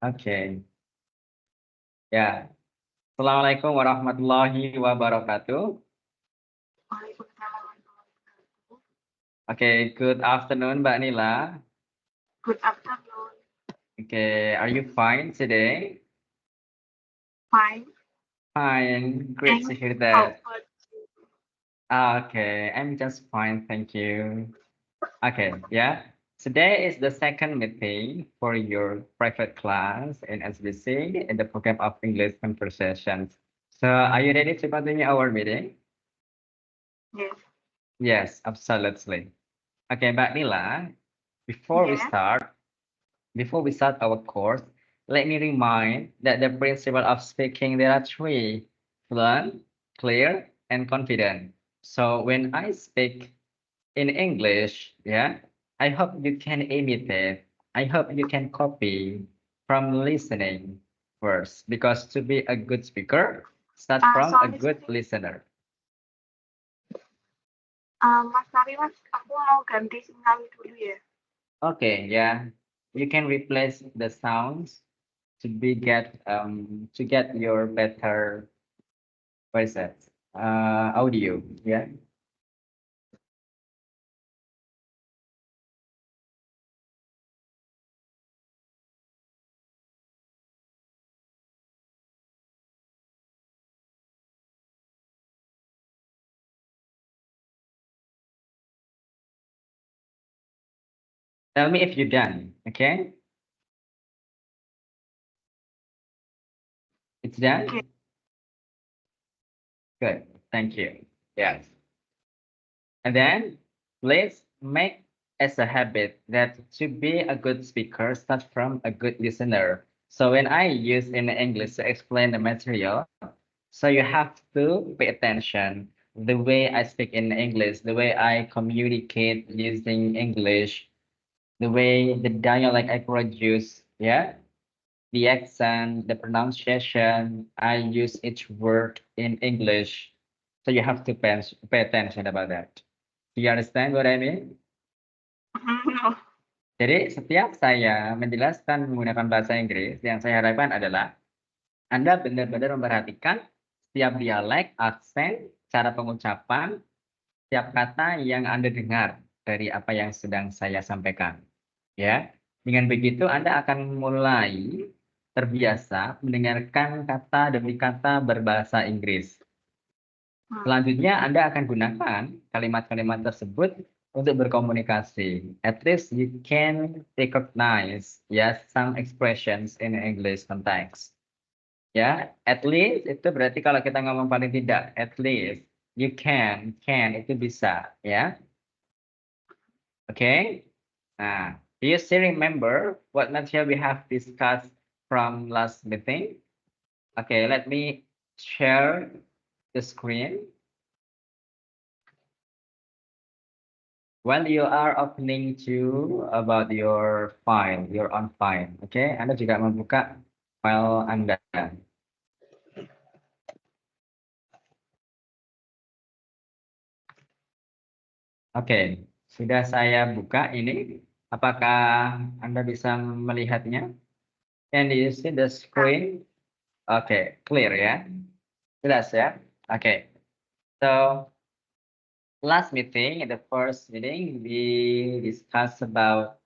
Okay. Ya. Assalamualaikum warahmatullahi wabarakatuh. Waalaikumsalam. Okay, good afternoon, Mbak Nila. Good afternoon. Okay, are you fine today? Fine. Fine, great to And hear how that. about you? Okay, I'm just fine, thank you. Okay, yeah. Today is the second meeting for your private class in SBC in the program of English conversations. So, are you ready to continue our meeting? Yes. Yes, absolutely. Okay, Mbak Nila, before we Yes. start, before we start our course, let me remind that the principle of speaking, there are three: fluent, clear, and confident. So when I speak in English, yeah, I hope you can imitate. I hope you can copy from listening first, because to be a good speaker, start from a Sorry, good sorry. listener. Mas Mas, aku mau ganti sinyal dulu ya. Okay, yeah, you can replace the sounds to get your better, what is that, audio, yeah. Tell me if you're done. Okay, it's Okay. done. Good, thank you. Yes. And then let's make as a habit that to be a good speaker, start from a good listener. So when I use in English to explain the material, so you have to pay attention the way I speak in English, the way I communicate using English, the way the dialect I produce, yeah, the accent, the pronunciation, I use each word in English. So you have to pay attention about that. Do you understand what I mean? No. Jadi setiap saya menjelaskan menggunakan bahasa Inggris, yang saya harapkan adalah Anda benar-benar memperhatikan setiap dialek, aksen, cara pengucapan, setiap kata yang Anda dengar dari apa yang sedang saya sampaikan. Ya, dengan begitu Anda akan mulai terbiasa mendengarkan kata demi kata berbahasa Inggris. Selanjutnya Anda akan gunakan kalimat-kalimat tersebut untuk berkomunikasi. At least you can recognize ya some expressions in English context. Ya, at least itu berarti kalau kita ngomong paling tidak, at least you can itu bisa, ya. Okay. Nah, do you still remember what material we have discussed from last meeting? Okay, let me share the screen. While you are opening to about your file, your own file, okay? Anda juga membuka file Anda. Oke, sudah saya buka ini. Apakah Anda bisa melihatnya? Can you see the screen? Oke, clear ya? Jelas ya? Oke. So, last meeting, in the first meeting, we discussed about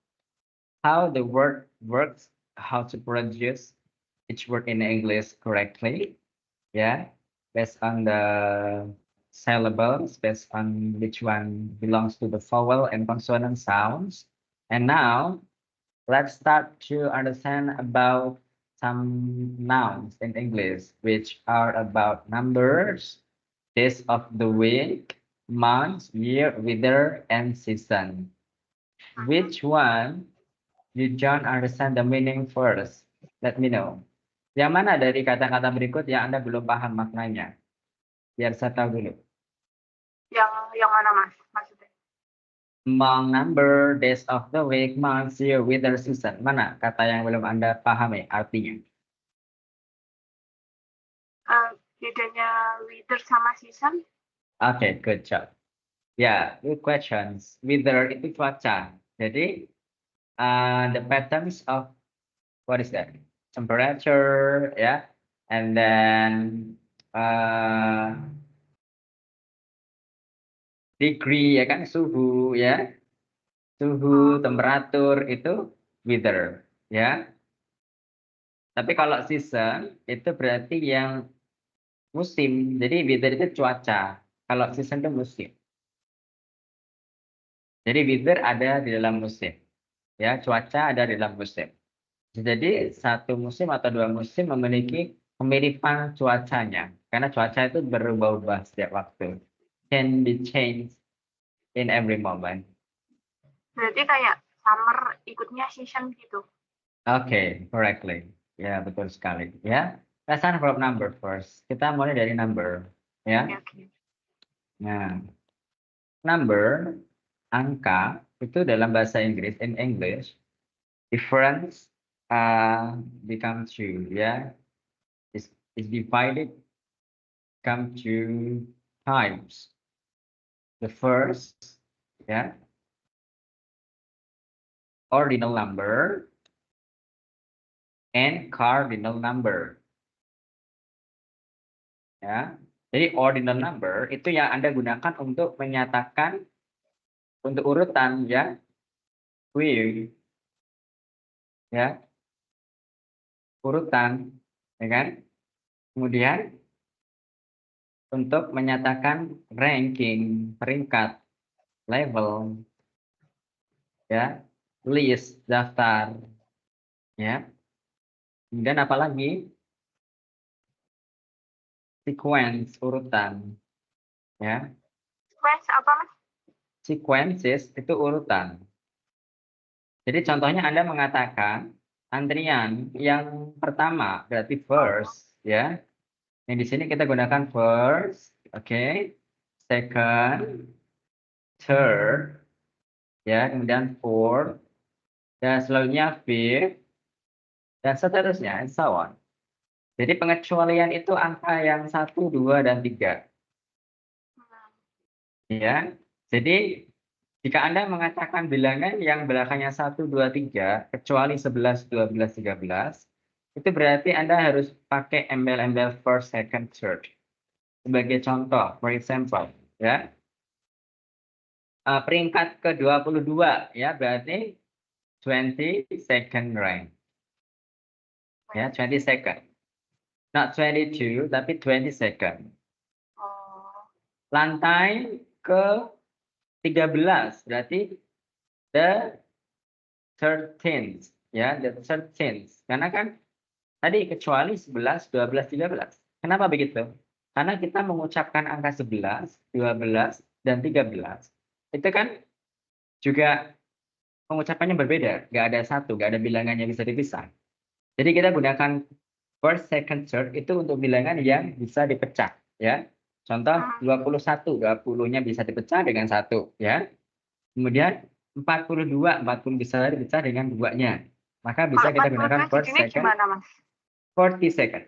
how the word works, how to produce each word in English correctly, yeah, based on the syllables, based on which one belongs to the vowel and consonant sounds. And now let's start to understand about some nouns in English, which are about numbers, days of the week, months, year, weather, and season. Which one you don't understand the meaning first? Let me know. Yang mana dari kata-kata berikut yang Anda belum paham maknanya? Biar saya tahu dulu. Yang mana Mas? Maksudnya? Among number, days of the week, months, year, weather, season. Mana kata yang belum Anda pahami artinya? Bedanya weather sama season? Okay, good job. Yeah, good questions. Weather itu cuaca. Jadi, the patterns of, what is that? temperature, ya, and then degree, ya kan, suhu, ya, suhu, temperatur itu weather, ya. Tapi kalau season itu berarti yang musim. Jadi weather itu cuaca. Kalau season itu musim. Jadi weather ada di dalam musim. Ya, cuaca ada di dalam musim. Jadi satu musim atau dua musim memiliki kemiripan cuacanya. Karena cuaca itu berubah-ubah setiap waktu. Can be changed in every moment. Berarti kayak summer ikutnya season gitu. Okay, correctly. Ya, betul sekali. Ya, let's start from number first. Kita mulai dari number. Ya. Oke. Nah, number, angka, itu dalam bahasa Inggris, in English, difference become two, ya. Is divided come two types. The first, ya, ordinal number and cardinal number. Ya. Jadi ordinal number itu yang Anda gunakan untuk menyatakan untuk urutan, ya, wheel, ya, urutan, ya kan? Kemudian untuk menyatakan ranking, peringkat, level, ya, list, daftar, ya. Kemudian apa lagi? Sequence, urutan, ya. Sequence apa, Mas? Sequences itu urutan. Jadi contohnya Anda mengatakan antrian yang pertama berarti first, ya. Yang di sini kita gunakan first, oke. Second, third, ya, kemudian fourth, dan selanjutnya fifth, dan seterusnya, and so on. Jadi pengecualian itu angka yang 1, 2, dan 3. Ya. Jadi jika Anda mengatakan bilangan yang belakangnya 1, 2, 3, kecuali 11, 12, 13, itu berarti Anda harus pakai embel-embel first, second, third. Sebagai contoh, for example, ya. Peringkat ke-22, ya, berarti 22nd rank. Ya, 22nd. Not 22, tapi 22nd. Oh, Lantai ke-13, berarti the 13th, ya, the 13th. Karena kan tadi kecuali 11, 12, 13. Kenapa begitu? Karena kita mengucapkan angka 11, 12, dan 13. Itu kan juga pengucapannya berbeda. Nggak ada satu, nggak ada bilangan yang bisa dipisah. Jadi kita gunakan first, second, third itu untuk bilangan yang bisa dipecah, ya. Contoh 21, 20-nya bisa dipecah dengan 1, ya. Kemudian 42, 40 bisa dipecah dengan 2-nya. Maka bisa kalau kita 42 gunakan first, jadinya second, gimana, Mas? 42nd,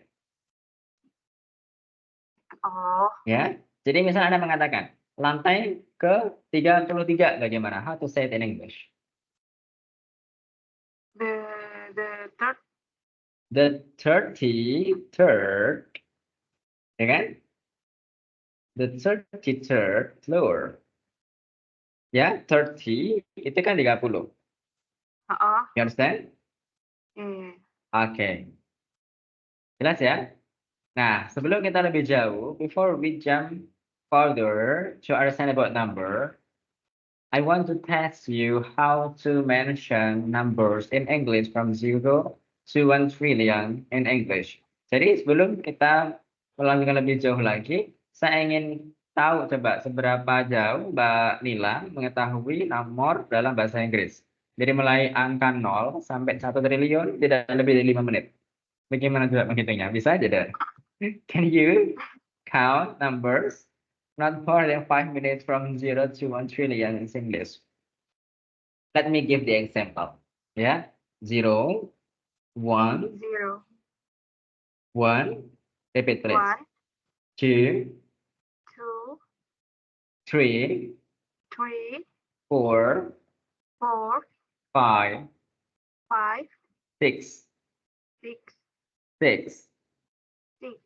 Oh, ya. Jadi misalnya Anda mengatakan lantai ke-33, bagaimana? How to say it in English? the third. The 33rd, ya kan? The 33rd floor. Ya, 30 itu kan 30. Oh, You understand? iya. Oke. Jelas ya? Nah, sebelum kita lebih jauh, before we jump further to understand about number, I want to test you how to mention numbers in English from 0 to 1 trillion in English. Jadi sebelum kita melanjutkan lebih jauh lagi, saya ingin tahu coba seberapa jauh Mbak Nila mengetahui nomor dalam bahasa Inggris. Jadi mulai angka 0 sampai 1 triliun tidak lebih dari 5 menit. Bagaimana coba menghitungnya? Bisa aja deh. Can you count numbers not more than 5 minutes from 0 to 1 trillion in English? Let me give the example. Yeah, 0, 1, 0, 1. Repeat, please. 1, 2, 2, 3, 3, 4, 4, 5, 5, 6, 6, 6. six,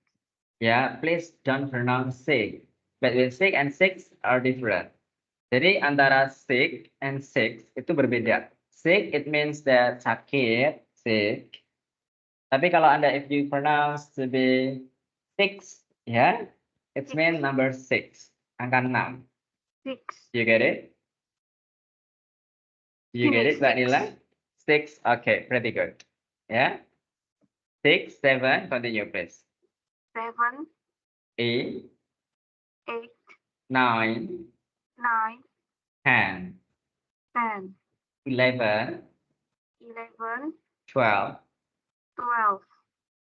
Yeah, please don't pronounce 6. Between 6 and 6 are different. Jadi antara 6 and 6 itu berbeda. 6 it means that sakit, sick. Tapi kalau Anda if you pronounce to be 6, ya, it means number 6, angka 6. six, You get it? You get it, Mbak Nila? 6, okay, pretty good. Yeah. 6, 7, continue please. 7, 8, 8, 9, 9, 10, 10, 11, 11, 12, 12,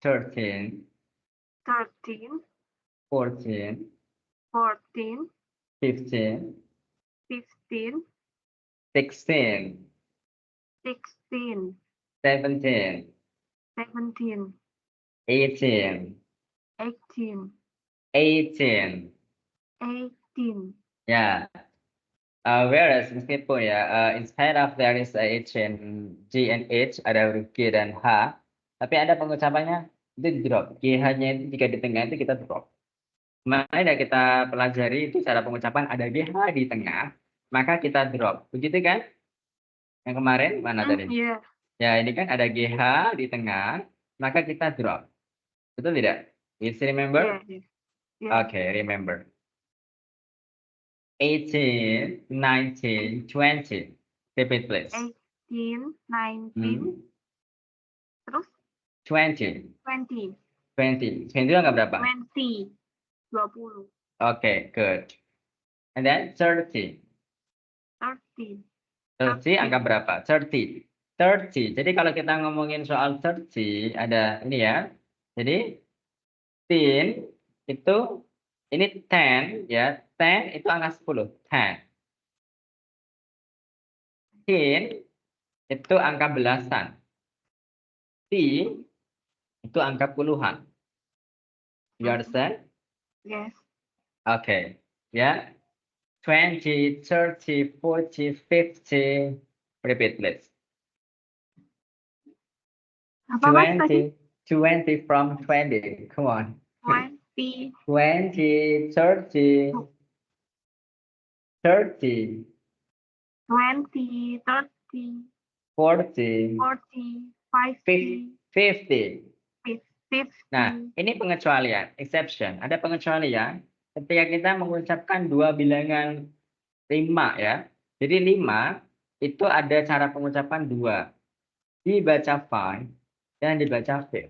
13, 13, 14, 14, 15, 15, 16, 16, 17, 17, 18, 18, 18. 18. Ya. Whereas meskipun ya, instead of there is a H and G and H, ada huruf G dan H, tapi ada pengucapannya itu drop. GH-nya itu jika di tengah itu kita drop. Kemarin yang kita pelajari itu cara pengucapan ada GH di tengah, maka kita drop. Begitu kan? Yang kemarin mana tadi? Iya. Ya, ini kan ada GH di tengah, maka kita drop. Betul tidak? You still remember? Iya. Iya. Okay, remember. 18, 19, 20. Repeat please. 18, 19, terus 20. 20. 20. 20 itu angka berapa? 20. 20. Okay, good. And then 30. 30. 30 angka berapa? 30. 30. Jadi kalau kita ngomongin soal 30, ada ini ya. Jadi, teen itu, ini 10 ya. 10 itu angka 10. 10. Teen itu angka belasan. T itu angka puluhan. You understand? Yes. Okay. Yeah. 20, 30, 40, 50. Repeat please. Apa Mas tadi? 20 from 20. Come on. 20. 20, 30, 30, 20, 30, 40, 40, 50, 50. 50. Nah, ini pengecualian, exception. Ada pengecualian ketika kita mengucapkan dua bilangan 5 ya. Jadi 5 itu ada cara pengucapan dua. Dibaca 5 dan dibaca 5.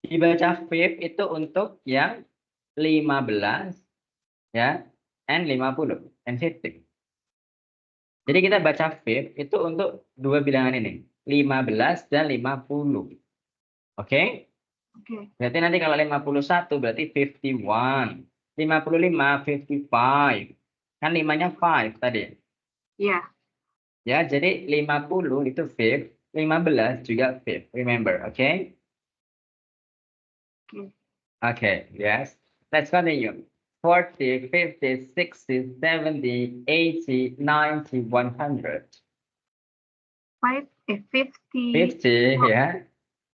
Dibaca 5 itu untuk yang 15 ya, and 50 and 50. Jadi kita baca 5 itu untuk dua bilangan ini, 15 dan 50. Oke? Oke. Berarti nanti kalau 51 berarti 51. 55, 55. Kan 5-nya 5 tadi. Iya. Ya, jadi 50 itu 5, 15 juga 5. Remember, okay? Oke. Okay, yes. Let's continue. 40, 50, 60, 70, 80, 90, 100. 50, 50, yeah.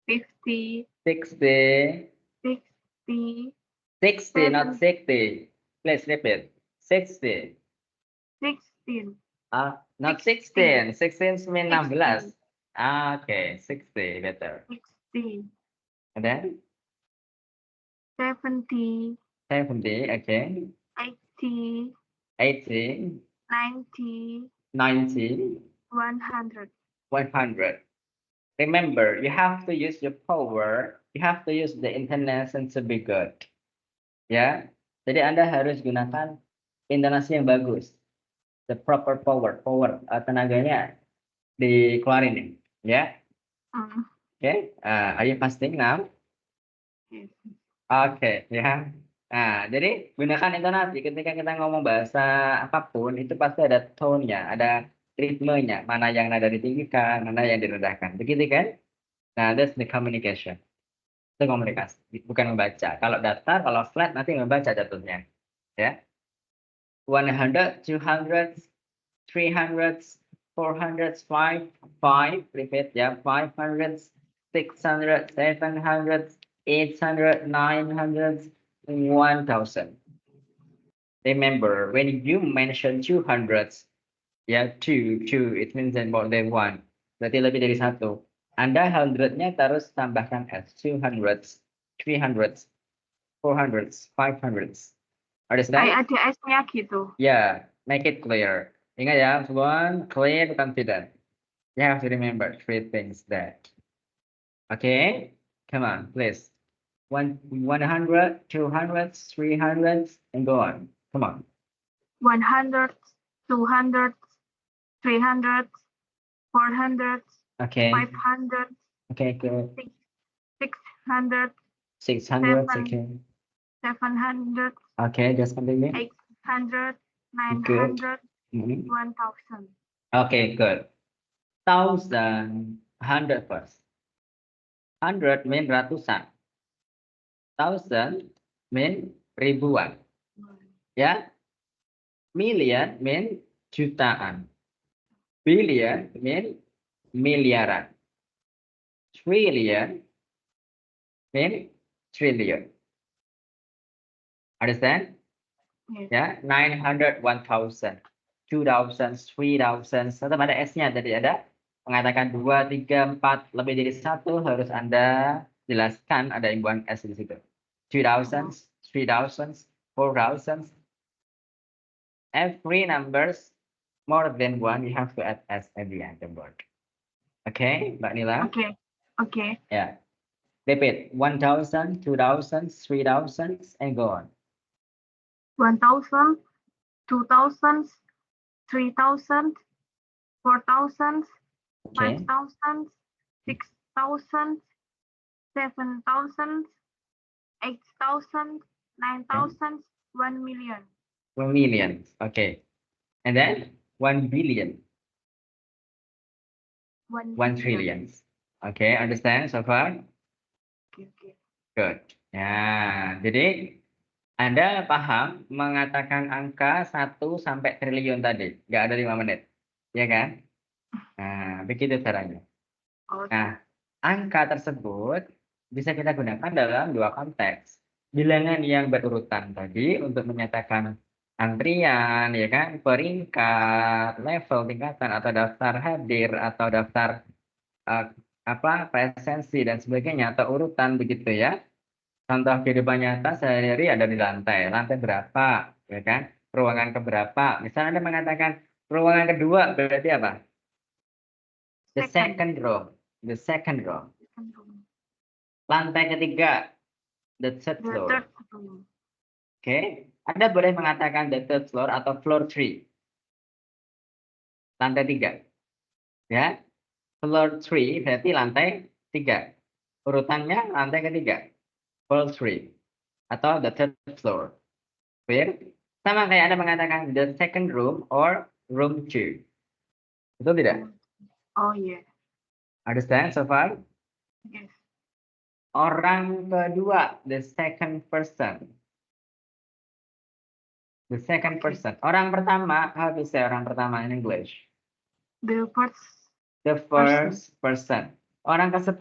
50, 60, 60, 60, not 60. Please repeat. 60. 16, Not 16. 16. 16 means 16. Okay, 60, better. 60, And then 70, 70, okay. 80, 80, 90, 90, 100. 100. Remember, you have to use your power. You have to use the intonation to be good. Ya, jadi Anda harus gunakan intonasi yang bagus. The proper power, tenaganya dikeluarin nih, ya. Okay, are you fasting now? Yes. Oke, ya. Nah, jadi gunakan intonasi ketika kita ngomong bahasa apapun itu pasti ada tone-nya, ada ritmenya, mana yang nada ditinggikan, mana yang direndahkan. Begitu kan? Nah, that's the communication. Itu komunikasi, bukan membaca. Kalau datar, kalau flat nanti membaca jatuhnya. Ya. 100, 200, 300, 400, 5, repeat ya, 500, 600, 700, 800, 900, 1000. Remember, when you mention 200, ya, two, it means more than one. Berarti lebih dari satu. Anda 100-nya terus tambahkan S. 200, 300, 400, 500. Understand? Kayak ada S-nya gitu. Yeah, make it clear. Ingat ya, one, clear, confident. You have to remember 3 things there. Okay, come on, please. 100, 200, 300, and go on. Come on. 100, 200, 300, 400, Okay, 500, okay, good. 600, 600, Seven. okay. 700, Okay, just continue. 800, Good. 900, Mhm. 1000. Okay, good. 1,000, 100 first. 100 mean ratusan. 1,000 mean ribuan. Ya. Million mean jutaan. Billion mean miliaran. Trillion mean trillion. Understand? Yes. Ya, 900, 1,000, 2,000, 3,000. Tetap ada S-nya tadi ada. Mengatakan 2, 3, 4, lebih dari 1 harus Anda jelaskan ada imbuhan S di situ. 2,000, 3,000, 4,000. Every numbers more than one, you have to add S at the end of the word. Okay, Mbak Nila? Okay. Okay. Yeah. Repeat. 1,000, 2,000, 3,000, and go on. 1,000, 2,000, 3,000, 4,000, Okay. 5,000, 6,000, 7,000, 8,000, 9,000, 1 million. 1 million. Okay. And then 1 billion. 1 1 trillion. Okay, understand so far? Okay, okay. Good. Ya, jadi Anda paham mengatakan angka 1 sampai triliun tadi, nggak ada 5 menit, ya kan? Nah, begitu caranya. Okay. Nah, angka tersebut bisa kita gunakan dalam 2 konteks. Bilangan yang berurutan tadi untuk menyatakan antrian, ya kan, peringkat, level, tingkatan, atau daftar hadir, atau daftar presensi dan sebagainya, atau urutan begitu ya. Contoh kehidupan nyata sehari-hari ada di lantai berapa, ya kan? Ruangan keberapa? Misalnya Anda mengatakan ruangan kedua berarti apa? The second row. The second row. Lantai ketiga, the third The floor. third room. Oke, Anda boleh mengatakan the third floor atau floor 3. Lantai 3. Ya. Floor 3 berarti lantai 3. Urutannya lantai ketiga. Floor 3 atau the third floor. Clear? Sama kayak Anda mengatakan the second room or room 2. Betul tidak? Oh yeah. Understand so far? Yes. Orang kedua, the second person. The second Okay. person. Orang pertama, how to say orang pertama in English? The first. The first person. Orang ke-10,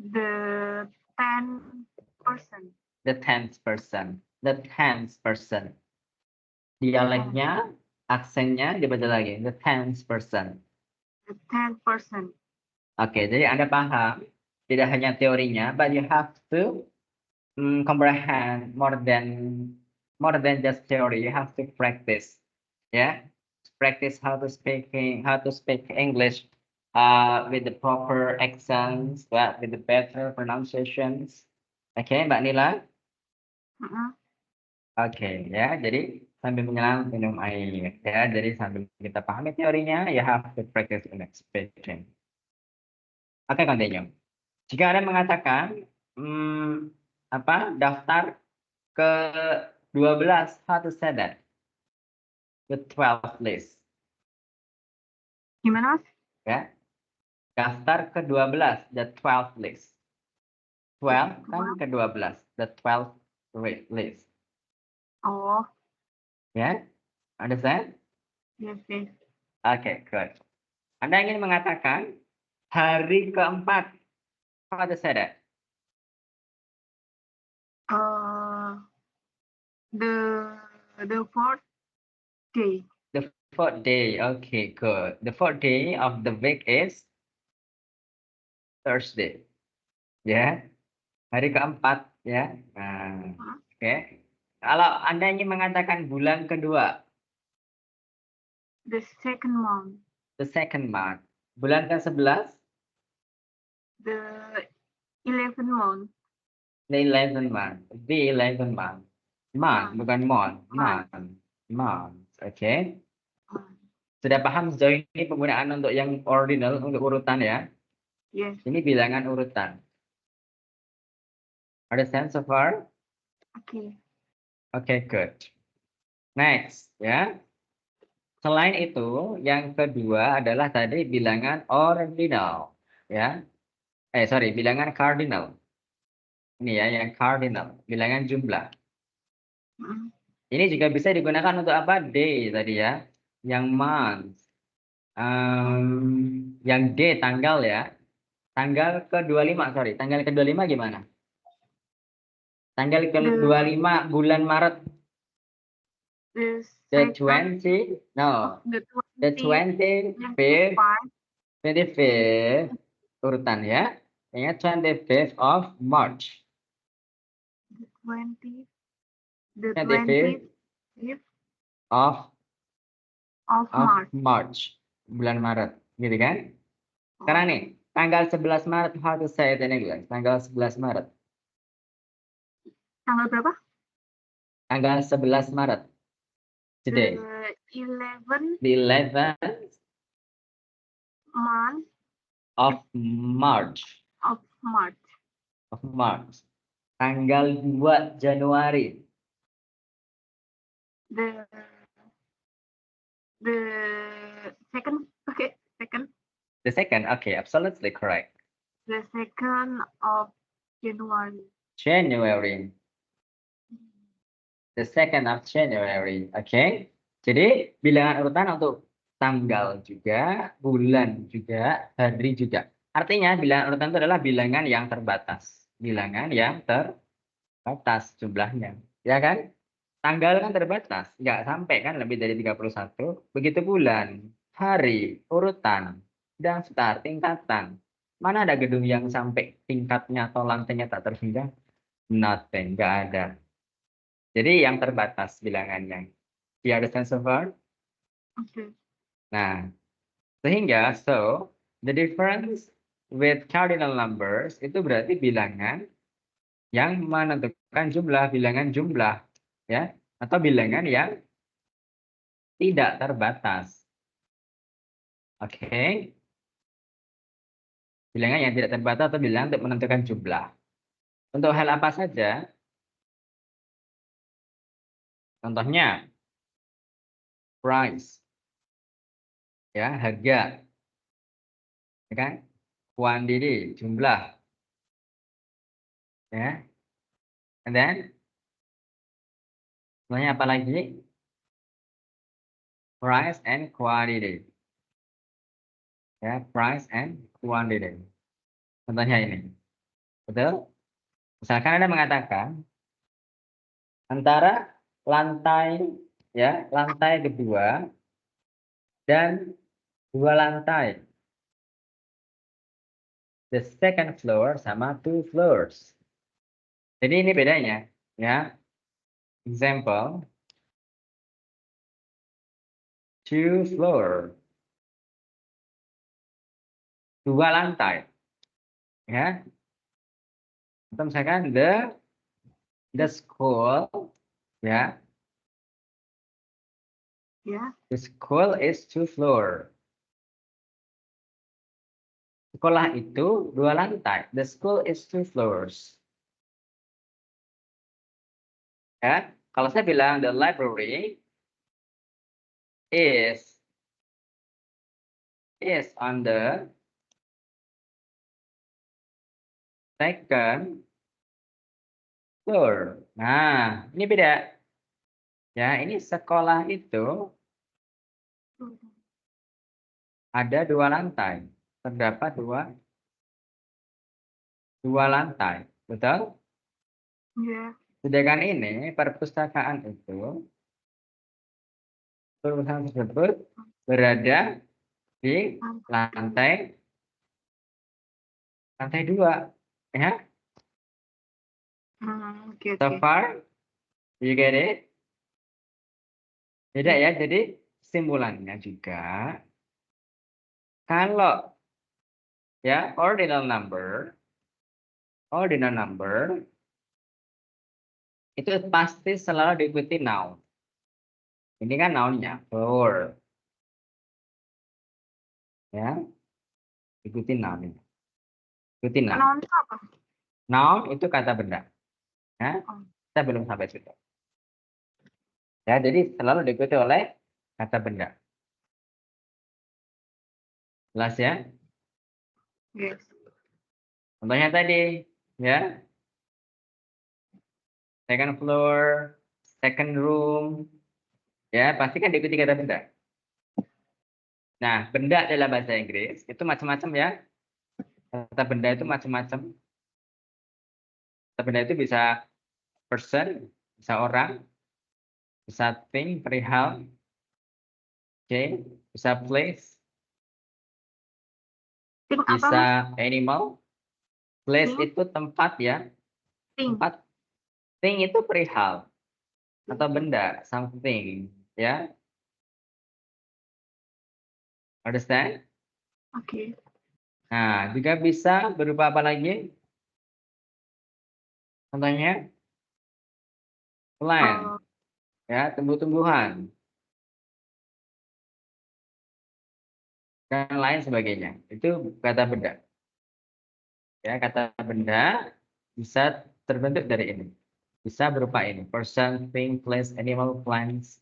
The 10 person. the 10th person. The 10th person. Dialeknya, aksennya dibaca lagi. The 10th person. The 10th person. Oke, jadi Anda paham. Tidak hanya teorinya, but you have to comprehend more than just theory. You have to practice. Yeah, practice how to speak English with the proper accents, with the better pronunciations. Okay, Mbak Nila. Oke, ya. Jadi sambil menyelam minum air, ya. Jadi sambil kita pahami teorinya, you have to practice in speaking. Oke, continue. Jika Anda mengatakan daftar ke-12, how to say that? The 12th list. Gimana, Mas? Ya. Daftar ke-12, the 12th list. 12 kan ke-12, the 12th list. Oh, Ya, understand? yes, yes. Oke, good. Anda ingin mengatakan Hari keempat. How to say that? The fourth day. The fourth day. Okay, good. The fourth day of the week is Thursday. Ya, hari keempat ya. Nah, oke. Kalau Anda ingin mengatakan bulan kedua, The second month. the second month. Bulan ke-11, The 11th month. the 11th month. The 11th month. Month, bukan month. Month. Month. Oke. Sudah paham sejauh ini penggunaan untuk yang ordinal, untuk urutan ya? Yes. Ini bilangan urutan. Understand so far? Okay. Okay, good. Next, ya. Selain itu, yang kedua adalah tadi bilangan ordinal, ya. Sorry, bilangan cardinal. Ini ya, yang cardinal, bilangan jumlah. Ini juga bisa digunakan untuk apa? Day tadi ya, yang month, yang day tanggal ya. Tanggal ke-25, sorry, tanggal ke-25 gimana? Tanggal ke-25 bulan Maret. The 20, no, the 25th, 25th urutan ya. Ingat 25th of March. The 25th 25th of of March. March, bulan Maret, gitu kan? Sekarang nih, tanggal 11 Maret, how to say it in English? Tanggal 11 Maret. Tanggal berapa? Tanggal 11 Maret. Today. The 11th month of March. of March. Of March. Tanggal 2 Januari. The second, okay, second. The second, okay, absolutely correct. The 2nd of January. January. The 2nd of January, okay. Jadi bilangan urutan untuk tanggal juga, bulan juga, hari juga. Artinya bilangan urutan itu adalah bilangan yang terbatas. Bilangan yang terbatas jumlahnya, ya kan? Tanggal kan terbatas, nggak sampai kan lebih dari 31. Begitu bulan, hari, urutan, daftar, tingkatan. Mana ada gedung yang sampai tingkatnya atau lantainya tak terhingga? Nothing, nggak ada. Jadi yang terbatas bilangannya. You understand so far? Okay. Nah, sehingga the difference with cardinal numbers itu berarti bilangan yang menentukan jumlah, bilangan jumlah, ya, atau bilangan yang tidak terbatas. Oke. Bilangan yang tidak terbatas atau bilangan untuk menentukan jumlah. Untuk hal apa saja? Contohnya, price, ya, harga, ya kan? Quantity, jumlah, ya. And then, semuanya apa lagi? Price and quantity. Ya, price and quantity. Contohnya ini. Betul? Misalkan Anda mengatakan antara lantai, ya, lantai kedua dan 2 lantai. The second floor sama 2 floors. Jadi ini bedanya, ya. Example, 2 floor. 2 lantai. Ya. Atau misalkan the school, ya. Yeah. The school is 2 floor. Sekolah itu 2 lantai. The school is 2 floors. Ya, kalau saya bilang the library is on the second floor. Nah, ini beda. Ya, ini sekolah itu ada 2 lantai. terdapat dua lantai, betul? Ya. Sedangkan ini perpustakaan tersebut berada di lantai 2, ya. Oke, So oke. far, you get it? Beda ya, jadi kesimpulannya juga kalau ya ordinal number itu pasti selalu diikuti noun. Ini kan nounnya, floor, ya, ikuti noun. Ikuti noun. Noun itu apa? Noun itu kata benda, ya. Oh. Kita belum sampai situ. Ya, jadi selalu diikuti oleh kata benda. Jelas ya? Yes. Contohnya tadi, ya, second floor, second room, ya, pasti kan diikuti kata benda. Nah, benda dalam bahasa Inggris itu macam-macam ya. Kata benda itu macam-macam. Kata benda itu bisa person, bisa orang, bisa thing, perihal, okay, bisa place, Ting apa, Mas? bisa animal. Place Ting? itu tempat ya. Ting. Tempat. Thing itu perihal atau benda, something, ya. Understand? Oke. Nah, juga bisa berupa apa lagi? Contohnya plant, ya, tumbuh-tumbuhan dan lain sebagainya. Itu kata benda. Ya, kata benda bisa terbentuk dari ini. Bisa berupa ini, person, thing, place, animal, plants.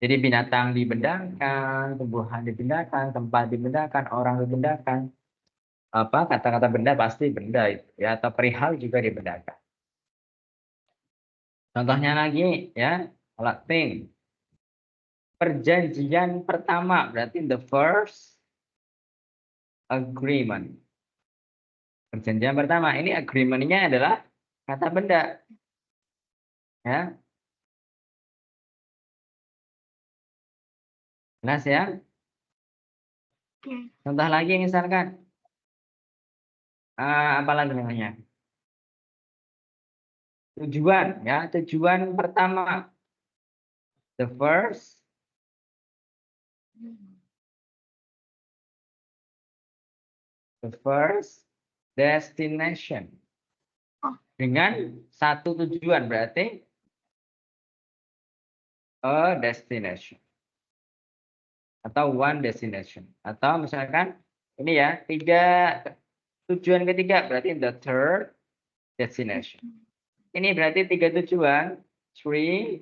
Jadi binatang dibendakan, tumbuhan dibendakan, tempat dibendakan, orang dibendakan. Apa kata-kata benda pasti benda itu, ya, atau perihal juga dibendakan. Contohnya lagi, ya, kalau thing. Perjanjian pertama berarti the first agreement. Perjanjian pertama ini agreement-nya adalah kata benda, ya. Jelas ya? Oke. Contoh lagi misalkan apa lagi namanya? Tujuan, ya, tujuan pertama. The first destination. Oh. Dengan satu tujuan berarti a destination. Atau one destination. Atau misalkan ini ya, tujuan ketiga berarti the third destination. Ini berarti 3 tujuan, 3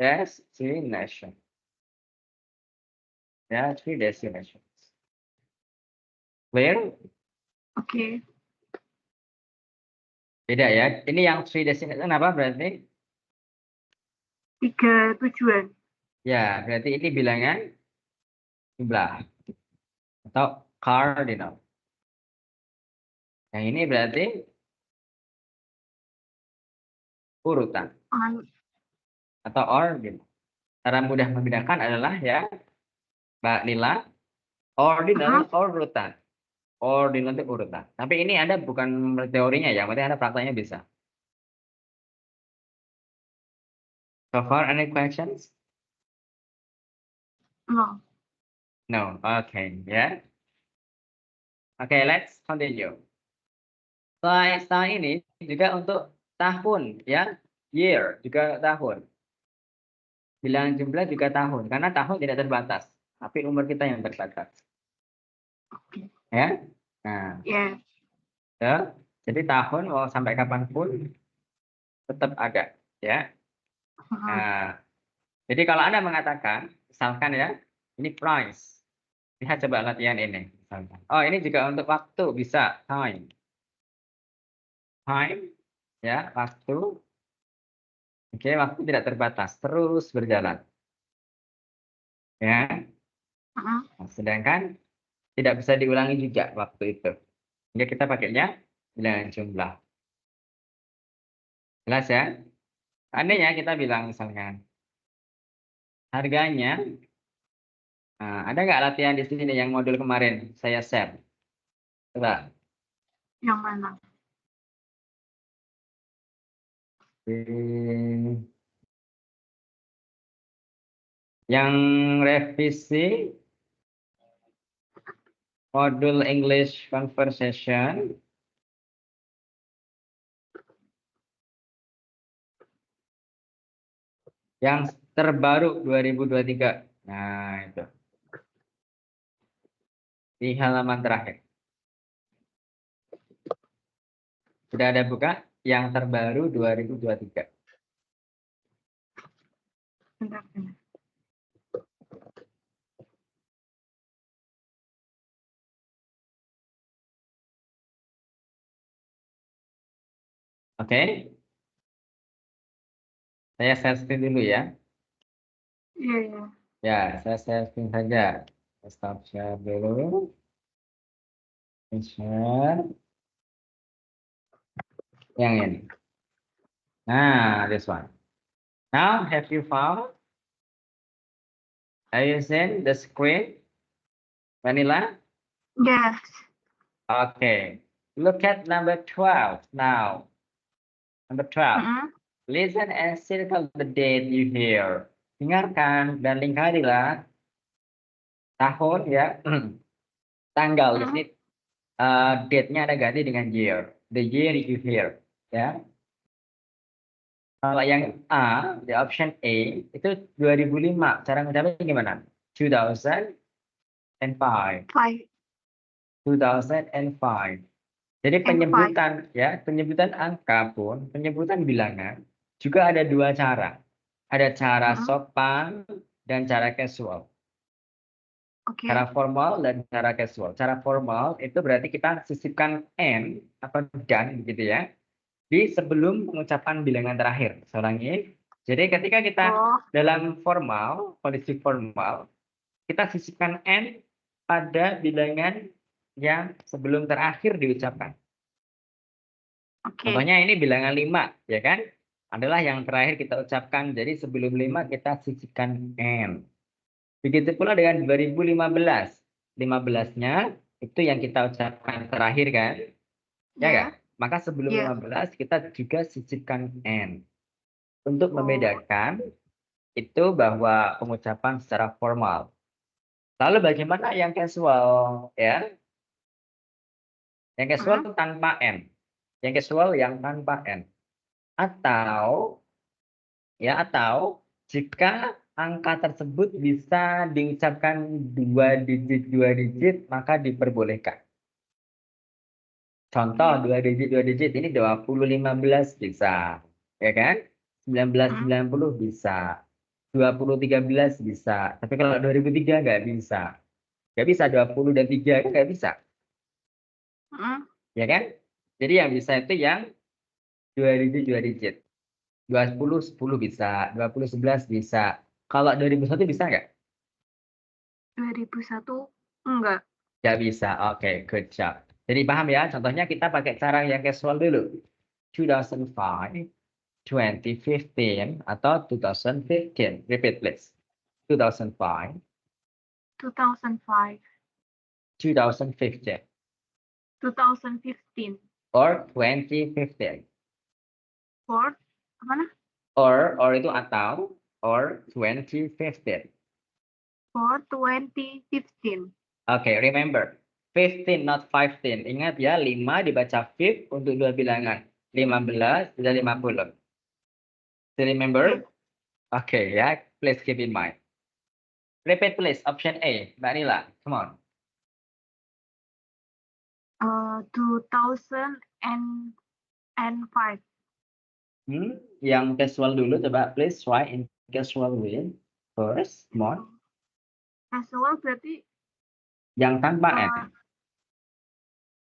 destination. Ya, 3 destinations. Clear? Oke. Beda ya. Ini yang 3 destination apa berarti? 3 tujuan. Ya, berarti ini bilangan jumlah atau cardinal. Yang ini berarti urutan atau ordinal. Cara mudah membedakan adalah ya, Mbak Lila, ordinal urutan. Ordinal itu urutan. Tapi ini Anda bukan teorinya ya, berarti Anda prakteknya bisa. So far, any questions? No. No. Okay, yeah. Okay, let's continue. Setelah ini juga untuk tahun, ya, year juga tahun. Bilangan jumlah juga tahun, karena tahun tidak terbatas, tapi umur kita yang terbatas. Ya, nah, Yes. ya. Jadi tahun mau sampai kapanpun tetap ada, ya. Nah, jadi kalau Anda mengatakan, misalkan ya, ini price. Lihat coba latihan ini. Misalkan. Oh, ini juga untuk waktu bisa time. Time, ya, waktu. Oke, waktu tidak terbatas, terus berjalan. Ya. Nah, sedangkan Tidak bisa diulangi juga waktu itu. Sehingga kita pakainya bilangan jumlah. Jelas ya? Seandainya kita bilang misalkan harganya, nah, ada nggak latihan di sini yang modul kemarin saya share? Coba. Yang mana? Yang revisi modul English Conversation yang terbaru 2023. Nah, itu. Di halaman terakhir. Sudah ada buka yang terbaru 2023. Bentar. Oke. Saya share screen dulu ya. Iya, iya. Ya, saya share screen saja. Stop share dulu. Share. Yang ini. Nah, this one. Now, have you found? Are you seeing the screen? Vanilla? Yes. Okay. Look at number 12 now. Number 12. Mm-mm. Listen and circle the date you hear. Dengarkan dan lingkarilah tahun ya. Tanggal di sini date-nya ada ganti dengan year. The year you hear, ya. Kalau yang A, the option A itu 2005. Cara ngucapnya gimana? 2005. 5 2005. Jadi and 5. penyebutan ya, penyebutan angka pun, penyebutan bilangan juga ada dua cara. Ada cara Mm-mm. sopan dan cara casual. Oke. Cara formal dan cara casual. Cara formal itu berarti kita sisipkan n atau dan gitu ya di sebelum pengucapan bilangan terakhir. Saya ulangi. Jadi ketika kita Oh, dalam formal, kondisi formal, kita sisipkan n pada bilangan yang sebelum terakhir diucapkan. oke. Contohnya ini bilangan 5, ya kan? Adalah yang terakhir kita ucapkan. Jadi sebelum 5 kita sisipkan n. Begitu pula dengan 2015. 15-nya itu yang kita ucapkan terakhir kan? Ya Ya. nggak? Maka sebelum Ya. 15 kita juga sisipkan n. Untuk Oh, membedakan itu bahwa pengucapan secara formal. Lalu bagaimana yang casual ya? Yang casual mm-mm. tanpa n. Yang casual yang tanpa n. Atau jika angka tersebut bisa diucapkan dua digit maka diperbolehkan. Contoh Oke. dua digit ini 2015 bisa, ya kan? Mm-mm. 1990 bisa, 2013 bisa. Tapi kalau 2003 nggak bisa 20 dan 3 kan nggak bisa, Mm-mm. ya kan? Jadi yang bisa itu yang dua digit. 2010 bisa, 2011 bisa. Kalau 2001 bisa nggak? 2001 enggak. Nggak bisa. Oke, good job. Jadi paham ya? Contohnya kita pakai cara yang casual dulu. 2005, 2015, atau 2015. Repeat please. 2005, 2005. 2015, 2015. or 2015. For mana? Or itu atau, or 2015. For 2015. Oke, remember. 15, not 15. Ingat ya, 5 dibaca 5 untuk dua bilangan. 15 dan 50. Still remember? Okay, yeah, please keep in mind. Repeat please, option A, Mbak Nila, come on. 2005. Yang casual dulu, coba please try in casual way. First, come on. Casual berarti Yang tanpa N.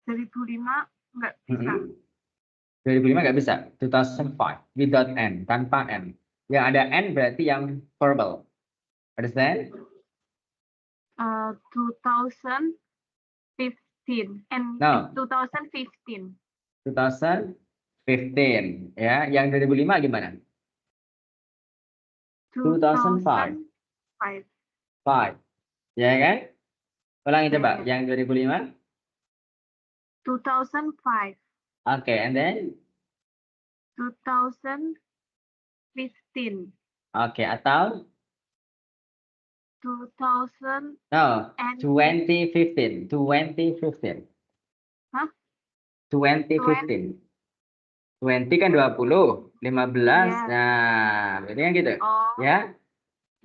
2005 enggak bisa. 2005 nggak bisa. 2005, without N, tanpa N. Yang ada N berarti yang verbal. Understand? 2000 15 and No. 2015. 2015 ya. Yang 2005 gimana? 2005. 2005. 5. Ya kan? Ulangi coba. Yeah. Yang 2005. 2005. Oke, and then 2015. oke, atau 2000 no, and 2015. 2015. Hah? 2015. 20 kan 20, 15. Yeah. Nah, berarti kan gitu. Oh. Ya.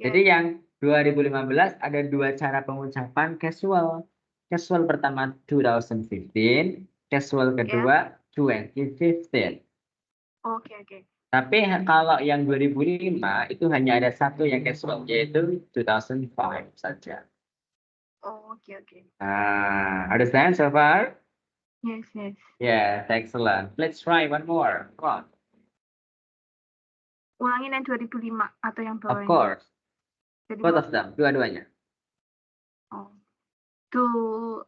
Jadi Yeah. yang 2015 ada dua cara pengucapan casual. Casual pertama 2015, casual kedua 2015. Oke. Tapi kalau yang 2005 itu hanya ada satu yang casual, yaitu 2005 saja. Oh, oke. Understand so far? Yes. Yeah, excellent. Let's try one more. Come on. Ulangin yang 2005 atau yang Of bawahnya. course. Jadi Both of them, dua-duanya. Oh. 2005,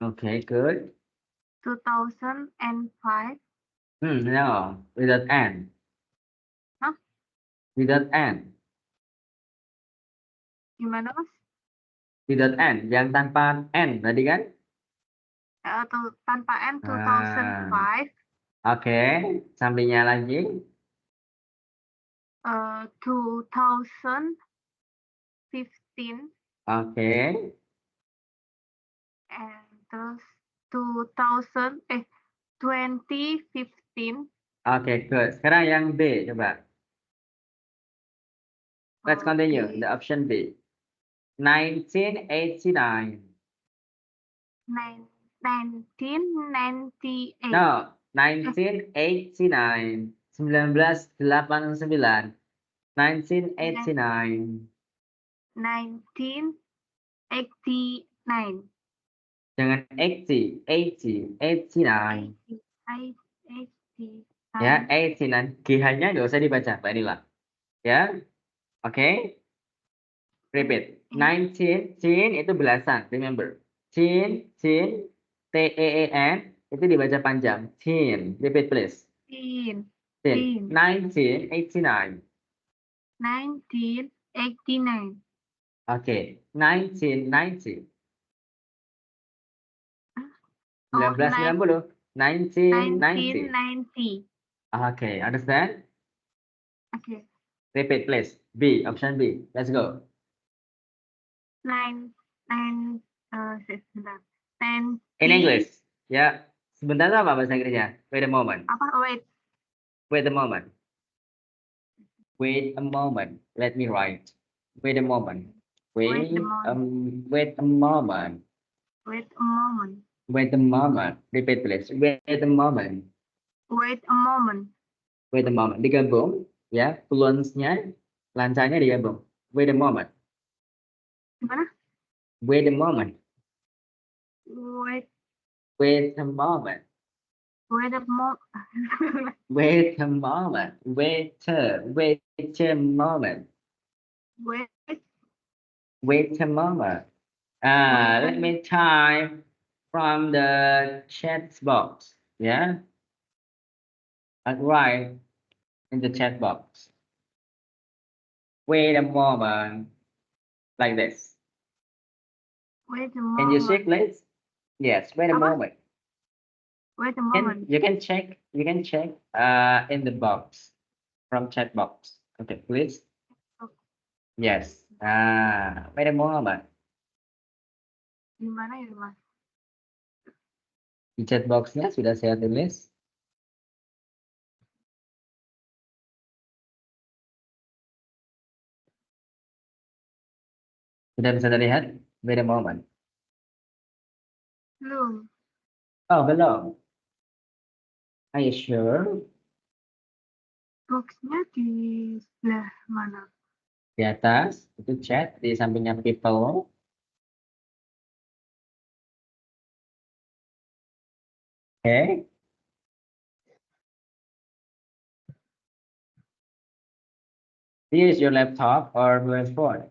Okay, good. 2005. No, without N. Hah? Without N. Gimana, Mas? Without N, yang tanpa N tadi kan? Atau tanpa N 2005, Oke, sampingnya lagi. 2015, Oke. and terus 2015. Oke, good. Sekarang yang B, coba. Let's continue. Okay. The option B. 1989. 1998. No, 1989. 1989. 1989. 1989. Jangan 80, 80, 89. 89. Ya, 89. G-nya nggak usah dibaca, Mbak Nila. Ya, oke. Repeat. 19, cin itu belasan, remember. Cin, T-E-E-N, itu dibaca panjang. Cin, repeat please. Cin, 1989. 1989. Oke, 1990. Oh, 1990. 1990. 1990. Oke, understand? Okay. Repeat please. B, option B. Let's go. Sebentar. In English. Ya, sebentar apa bahasa Inggrisnya? Wait a moment. Apa? Wait a moment. Wait a moment. Let me write. Wait a moment. Wait a moment. Wait a moment. Wait a moment. Repeat please. Wait a moment. Wait a moment. Wait a moment. Digabung. Ya, fluence-nya, lancanya digabung. Wait a moment. Gimana? Wait a moment. Wait Wait a moment. a moment. Wait a moment. Wait a moment. Wait a moment. Let me type from the chat box. Yeah. I'll write in the chat box. Wait a moment. Like this. Wait a Can you moment. see, please? Yes. Wait a Apa? moment. Wait a moment. You can check. You can check. In the box from chat box. Okay, please. Yes. Wait a moment. Gimana ya, Mas? Di chat box-nya sudah saya tulis. Sudah bisa terlihat? Wait a moment. Belum. Oh, belum. Are you sure? Boxnya di sebelah mana? Di atas, itu chat, di sampingnya people. Okay. Use your laptop or mobile phone.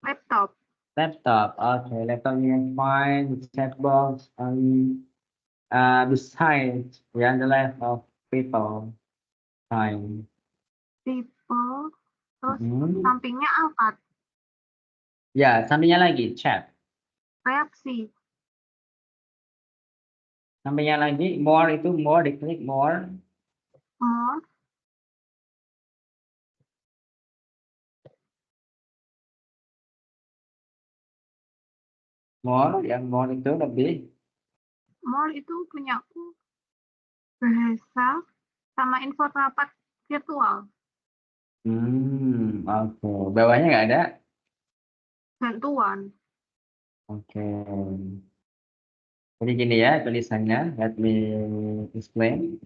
Laptop. Laptop. Okay, laptop you can find the chat box on beside the left of people. Fine. People. Terus Hmm. sampingnya apa? Ya, sampingnya lagi chat. Reaksi. Sampingnya lagi more itu more diklik more. More. More yang more itu lebih. More itu punyaku. Bahasa sama info rapat virtual. Oke. Bawahnya nggak ada. Bantuan. Oke. Jadi gini ya tulisannya. Let me explain.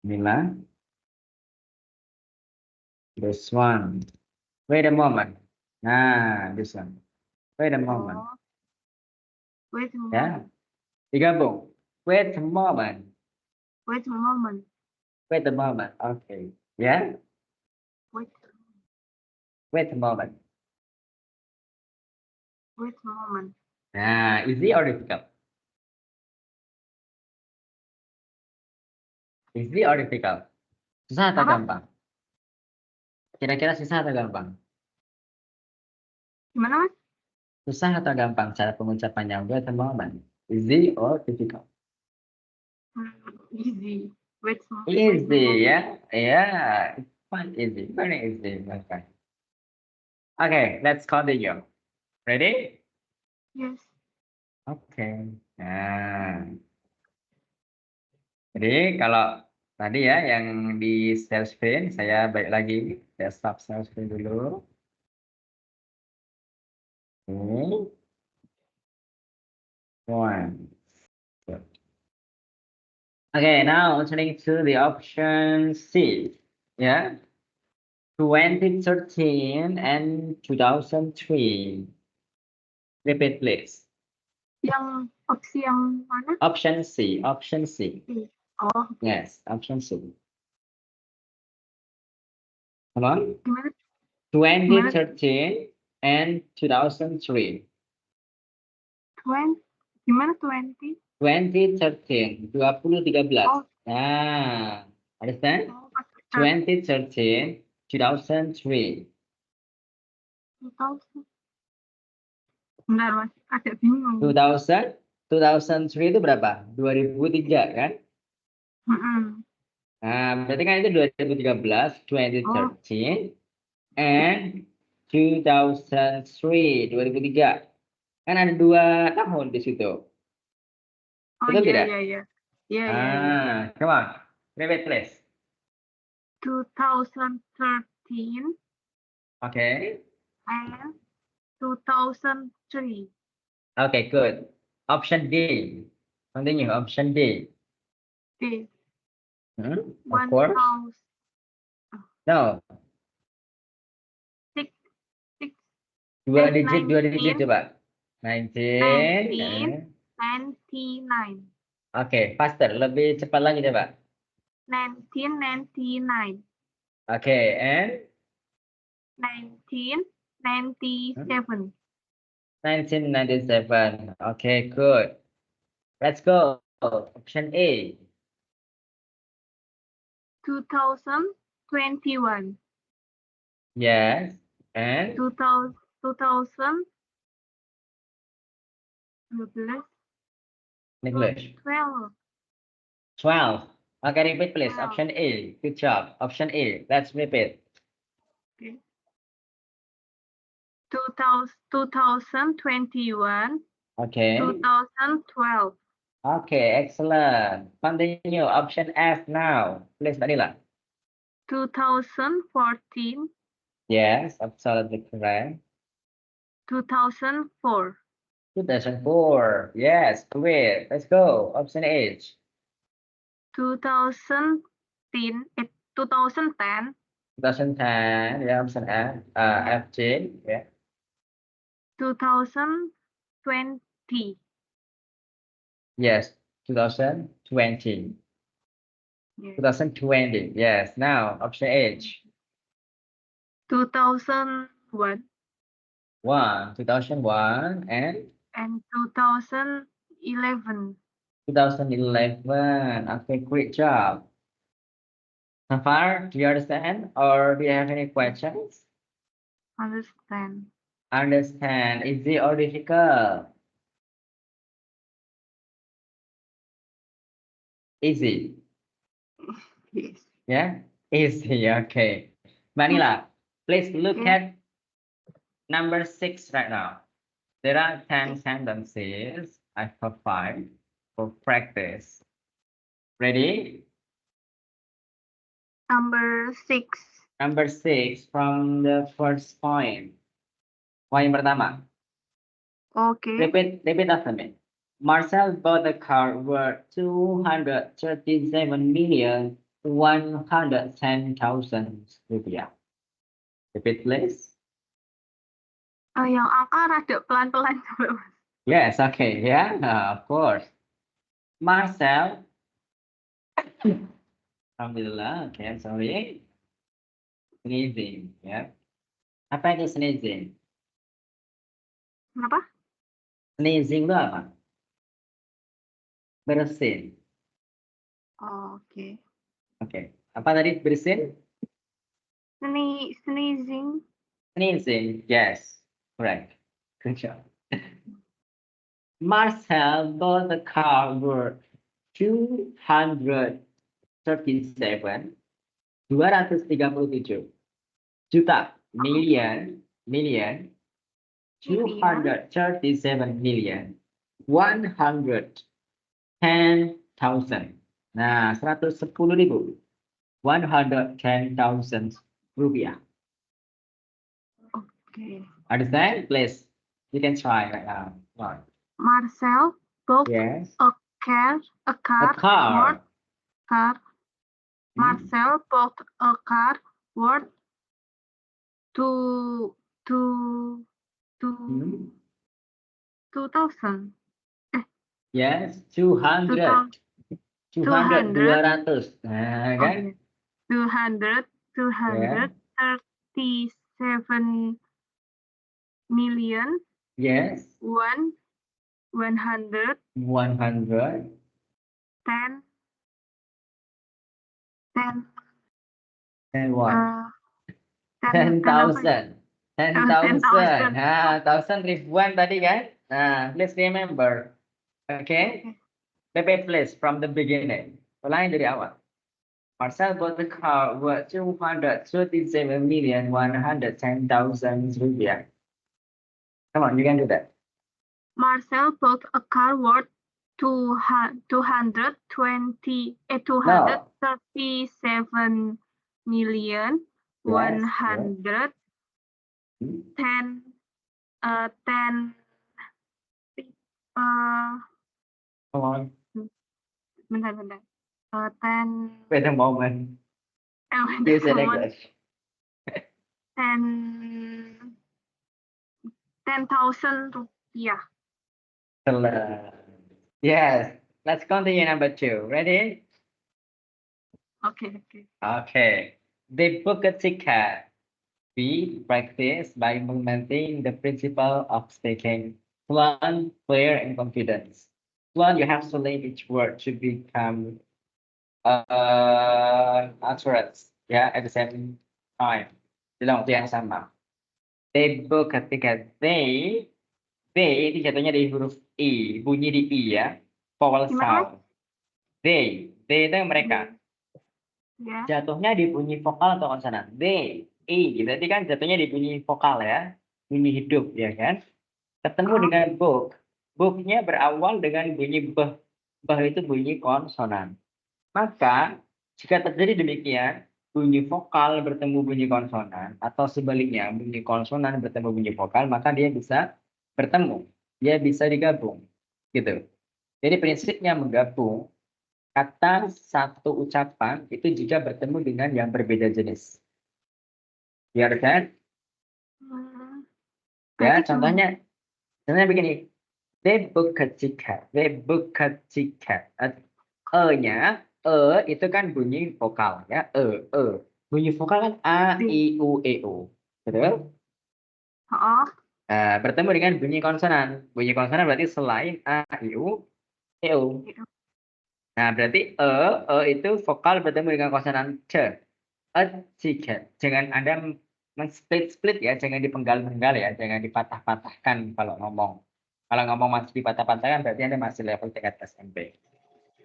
Mila. This one. Wait a moment. Nah, this one. Wait a moment. Oh. Wait a Ya, moment. digabung. Wait a moment. Wait a moment. Wait a moment. Oke. Ya, Wait. wait a moment. Wait a moment. Nah, easy or difficult? Easy or difficult? Susah atau Apa? gampang? Kira-kira susah atau gampang? Gimana, Mas? Susah atau gampang cara pengucapannya? Wait a moment. Easy or difficult? Easy. Wait a moment. Easy ya. Yeah, it's quite easy. Very easy, my friend. Okay, let's continue. Ready? Yes. Oke. Nah, jadi kalau tadi ya yang di share screen, saya balik lagi. Saya stop share screen dulu. Oke. One. Good. Okay, now turning to the option C. Yeah. 2013 and 2003. Repeat, please. Yang opsi yang mana? Option C. Option C. Oh, Yes, option C. Come on. gimana? 2013 and 2003. 20, gimana 20? 2013, 2013. Oh, Nah, understand? pas 2013, 2003. 2000. Bentar, Mas. Agak bingung. 2003 itu berapa? 2003 kan? Mm-mm. Nah, berarti kan itu 2013, 2013, and 2003, 2003. Kan ada 2 tahun di situ. Oh, Betul iya, tidak? iya, iya. Iya, iya, iya. Come on. Repeat, please. 2013 Okay. and 2003. Okay, good. Option D. Continue. Option D. Okay. Of course. 1000. No. 6, 6, Dua digit 19, coba. 19. 1999. Oke, faster. Lebih cepat lagi coba. 1999. Oke, and 1997. 1997. Okay, good. Let's go. Option A. 2021. Yes. And 2012. English. 12. 12. Okay, repeat please. 12. Option A. Good job. Option A. Let's repeat. Okay. 2021. Okay. 2012. Okay, excellent. Continue. Option F now. Please, Manila. 2014. Yes, absolutely correct. 2004. 2004. Yes, great. Let's go. Option H. 2010. 2010. 2010. Yeah, option F. FG. Yeah. 2020. Yes, 2020. Yes. 2020. Yes. Now, option H. 2001. 2001 and and 2011. 2011. Okay, great job. So far, do you understand or do you have any questions? Understand. Understand. Easy or difficult? Easy. Yes. Yeah? Easy. Okay. Manila, please look Yeah. at number 6 right now. There are 10 sentences. I have 5 for practice. Ready? Number 6. Number 6 from the first point. Poin pertama. Okay. Repeat after me. Marcel bought a car worth 237,110,000 rupiah. Repeat please. Yang angka rada pelan-pelan coba, Mas. Yes, okay, yeah, of course. Marcel. Alhamdulillah, okay, I'm sorry. Sneezing, ya. Apa itu sneezing? Kenapa? Sneezing itu apa? Bersin. Oke. Oke. Apa tadi bersin? Sneezing. Sneezing. Yes. Correct. Good job. Marcel bought a car worth 237 juta million 237 million 110,000. Nah, 110.000. 110,000 rupiah. Okay. Understand? Please, you can try right now. Right. Marcel bought Yes. a car A car. worth Marcel bought a car worth two Hmm. 2,000. Yes, 200. 200, 200. Nah, kan? Okay. 237 million Yes. 110 100. 10 And what? 10 apa ya? 10,000. 10,000. Nah, 1,000 ribuan tadi kan? Nah, please remember. Okay? Repeat please from the beginning. Ulangi dari awal. Marcel bought the car worth 237,110,000 rupiah. Come on, you can do that. Marcel bought a car worth 237 million Yes. 110 Come on. bentar. Wait a moment. Use in English. 10,000 rupiah. Yes. Let's continue number 2. Ready? Okay. Okay. They book a ticket. We practice by implementing the principle of speaking fluent, clear, and confidence. Fluent, you have to link each word to become utterance, yeah, at the same time. Dalam waktu yang sama. They book a ticket. They itu jatuhnya di huruf I, bunyi di I ya, vowel sound. They itu mereka. Ya. Jatuhnya di bunyi vokal atau konsonan. They, I, berarti kan jatuhnya di bunyi vokal ya, bunyi hidup ya kan. Ketemu dengan book. Booknya berawal dengan bunyi beh. Beh itu bunyi konsonan. Maka jika terjadi demikian, bunyi vokal bertemu bunyi konsonan atau sebaliknya bunyi konsonan bertemu bunyi vokal, maka dia bisa bertemu, dia bisa digabung, gitu. Jadi prinsipnya menggabung kata satu ucapan itu jika bertemu dengan yang berbeda jenis. You understand? Ya, contohnya begini. They book a ticket. E-nya, itu kan bunyi vokal ya, Bunyi vokal kan A, I, U, E, O. Betul? Bertemu dengan bunyi konsonan. Bunyi konsonan berarti selain A, I, U, E, U. Nah, berarti E itu vokal bertemu dengan konsonan C. A ticket. Jangan Anda men-split-split ya, jangan dipenggal-penggal ya, jangan dipatah-patahkan kalau ngomong. Kalau ngomong masih dipatah-patahkan berarti Anda masih level tingkat SMP.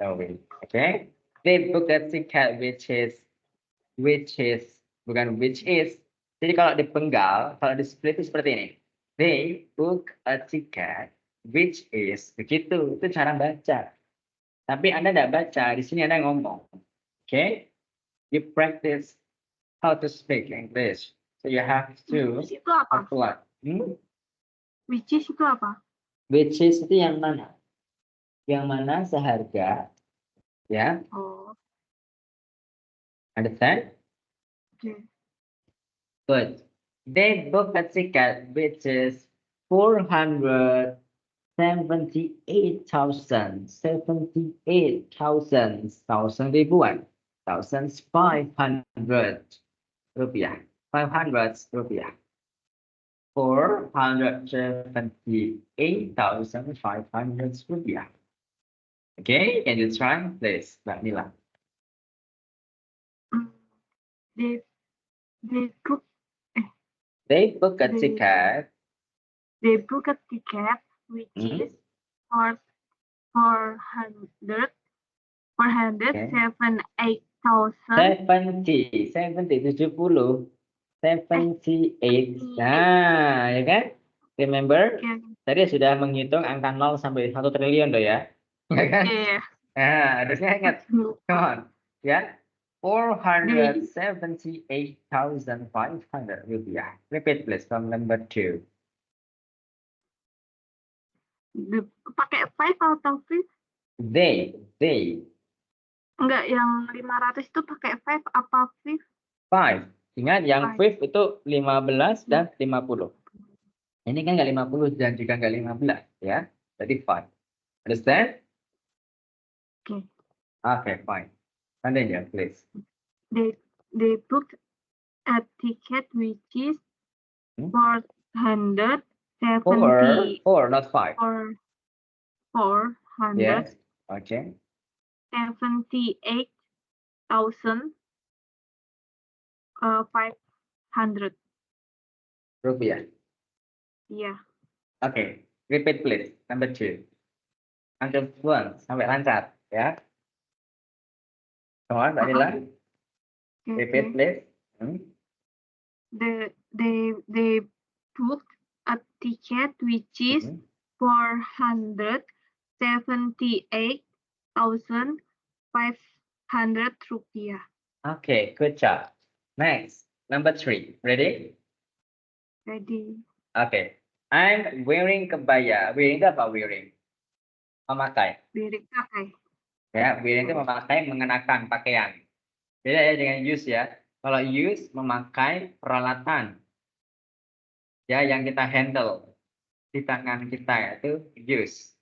So, okay. They book a ticket which is bukan which is. Jadi kalau dipenggal, kalau di split itu seperti ini. They book a ticket which is begitu. Itu cara baca. Tapi Anda tidak baca, di sini Anda ngomong. Okay? You practice how to speak English. So you have to Which is itu apa? apply. Which is itu apa? Which is itu yang mana? Yang mana seharga? Ya, Oh, understand? oke. Good. They booked a ticket which is 478,000, 78,000, 1,000 ribuan, 1,500 rupiah, 500 rupiah, 478,500 rupiah. Okay, can you try, please, Mbak Nila? They book They book a They- ticket. they book a ticket which is for 478,000 70, 70, 78. Nah, ya kan? Remember? Okay. Tadi sudah menghitung angka 0 sampai 1 triliun loh ya. Ya kan? Yeah. Nah, harusnya ingat. Come on. Ya. 478,500 rupiah. Repeat please from number 2. Pakai 5 atau 5? They. Enggak, yang 500 itu pakai 5 apa 5? 5. Ingat yang Five. 5 itu 15 dan 50. Ini kan nggak 50 dan juga nggak 15 ya. Jadi 5. Understand? Okay. Okay, fine. Continue, please. They booked a ticket which is Hmm? 470 4, not 5. or 400 Yes. Okay. 78,500 Rupiah. Yeah. Okay. Repeat please. Number 2. Until fluent sampai lancar ya. Come on, Mbak Nila. Repeat please. They booked a ticket which is 478,500 rupiah. Okay, good job. Next, number 3. Ready? Ready. Okay. I'm wearing kebaya. Wearing itu apa wearing? Memakai. Wearing pakai. Ya, wearing itu memakai, mengenakan pakaian. Beda ya dengan use ya. Kalau use memakai peralatan. Ya, yang kita handle di tangan kita itu use.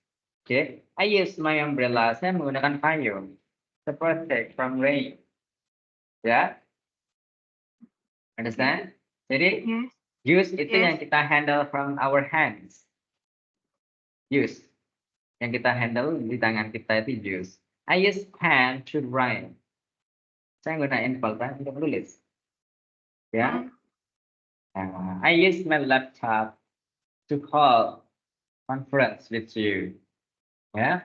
Oke. I use my umbrella. Saya menggunakan payung to protect from rain. Ya. Understand? Jadi Yes. use itu Yes. yang kita handle from our hands. Use. Yang kita handle di tangan kita itu use. I use pen to write. Saya gunain pulpen untuk menulis. Ya. I use my laptop to call conference with you. Yeah.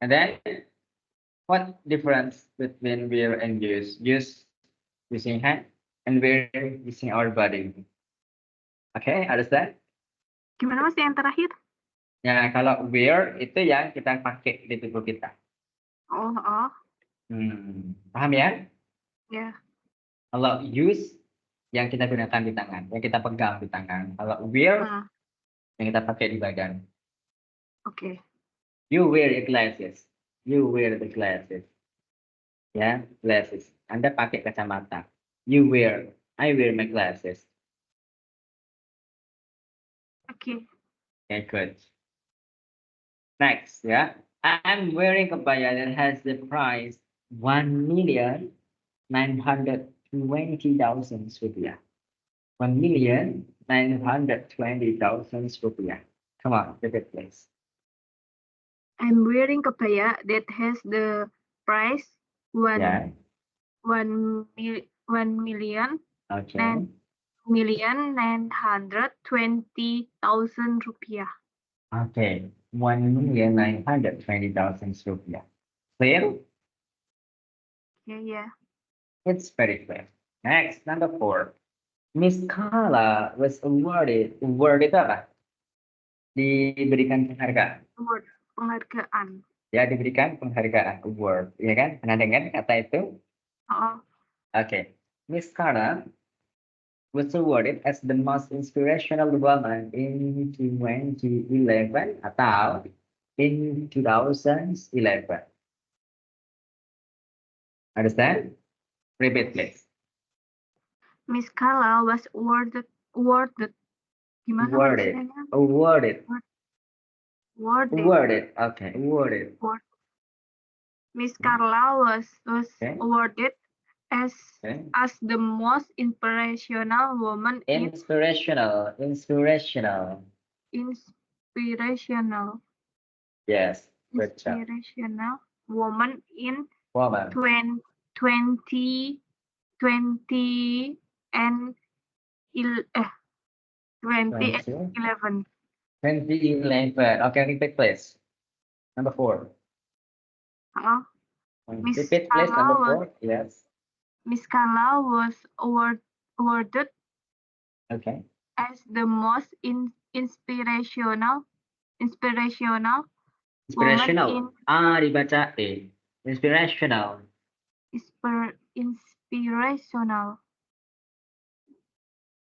And then what difference between wear and use? Use using hand and wear using our body. Okay, understand? Gimana Mas yang terakhir? Ya, kalau wear itu yang kita pakai di tubuh kita. Oh. Paham ya? Ya. Kalau use yang kita gunakan di tangan, yang kita pegang di tangan. Kalau wear yang kita pakai di badan. Oke. You wear your glasses. You wear the glasses. Ya, glasses. Anda pakai kacamata. You wear. I wear my glasses. Oke. Okay, good. Next, ya. I'm wearing kebaya that has the price 1,920,000 rupiah. 1,920,000 rupiah. Come on, repeat please. I'm wearing kebaya that has the price one Yeah. 1,920,000 Okay. rupiah. Okay. 1,920,000 rupiah. Clear? Yeah. It's very clear. Next, number 4. Miss Kala was awarded apa? Diberikan penghargaan. Award, penghargaan. Ya, diberikan penghargaan, award. Ya kan? Pernah dengar kata itu? Oh, Okay. Miss Kala was awarded as the most inspirational woman in 2011 atau in 2011. Understand? Repeat, please. Miss Kala was awarded gimana Awarded. bacanya? Awarded. Awarded. Awarded. Okay. Awarded. Miss Carla was Okay. awarded as Okay. as the most inspirational woman Inspirational. Inspirational. inspirational Yes. Good job. inspirational woman in Woman. 2020 and 2011. 2011. Okay, repeat, please. Number 4. Miss Repeat, please. Number Carla 4. Yes. Miss Carla was awarded Okay. as the most inspirational Inspirational. woman Dibaca E. Inspirational. inspirational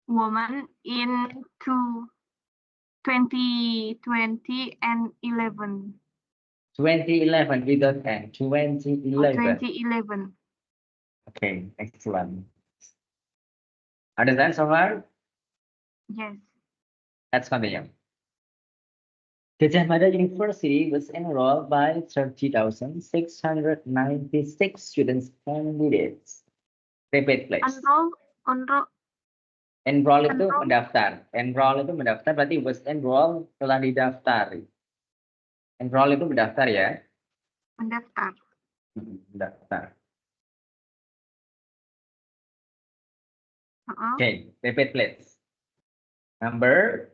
woman in 2020 and 11. 2011 without N. 2011. 2011. Okay, excellent. Understand so far? Yes. Let's continue. Gajah Mada University was enrolled by 30,696 students candidates. Repeat, please. Enroll itu Enroll. mendaftar. Enroll itu mendaftar berarti was enroll telah didaftar. Enroll itu mendaftar ya. Mendaftar. Mendaftar. Okay, repeat please. Number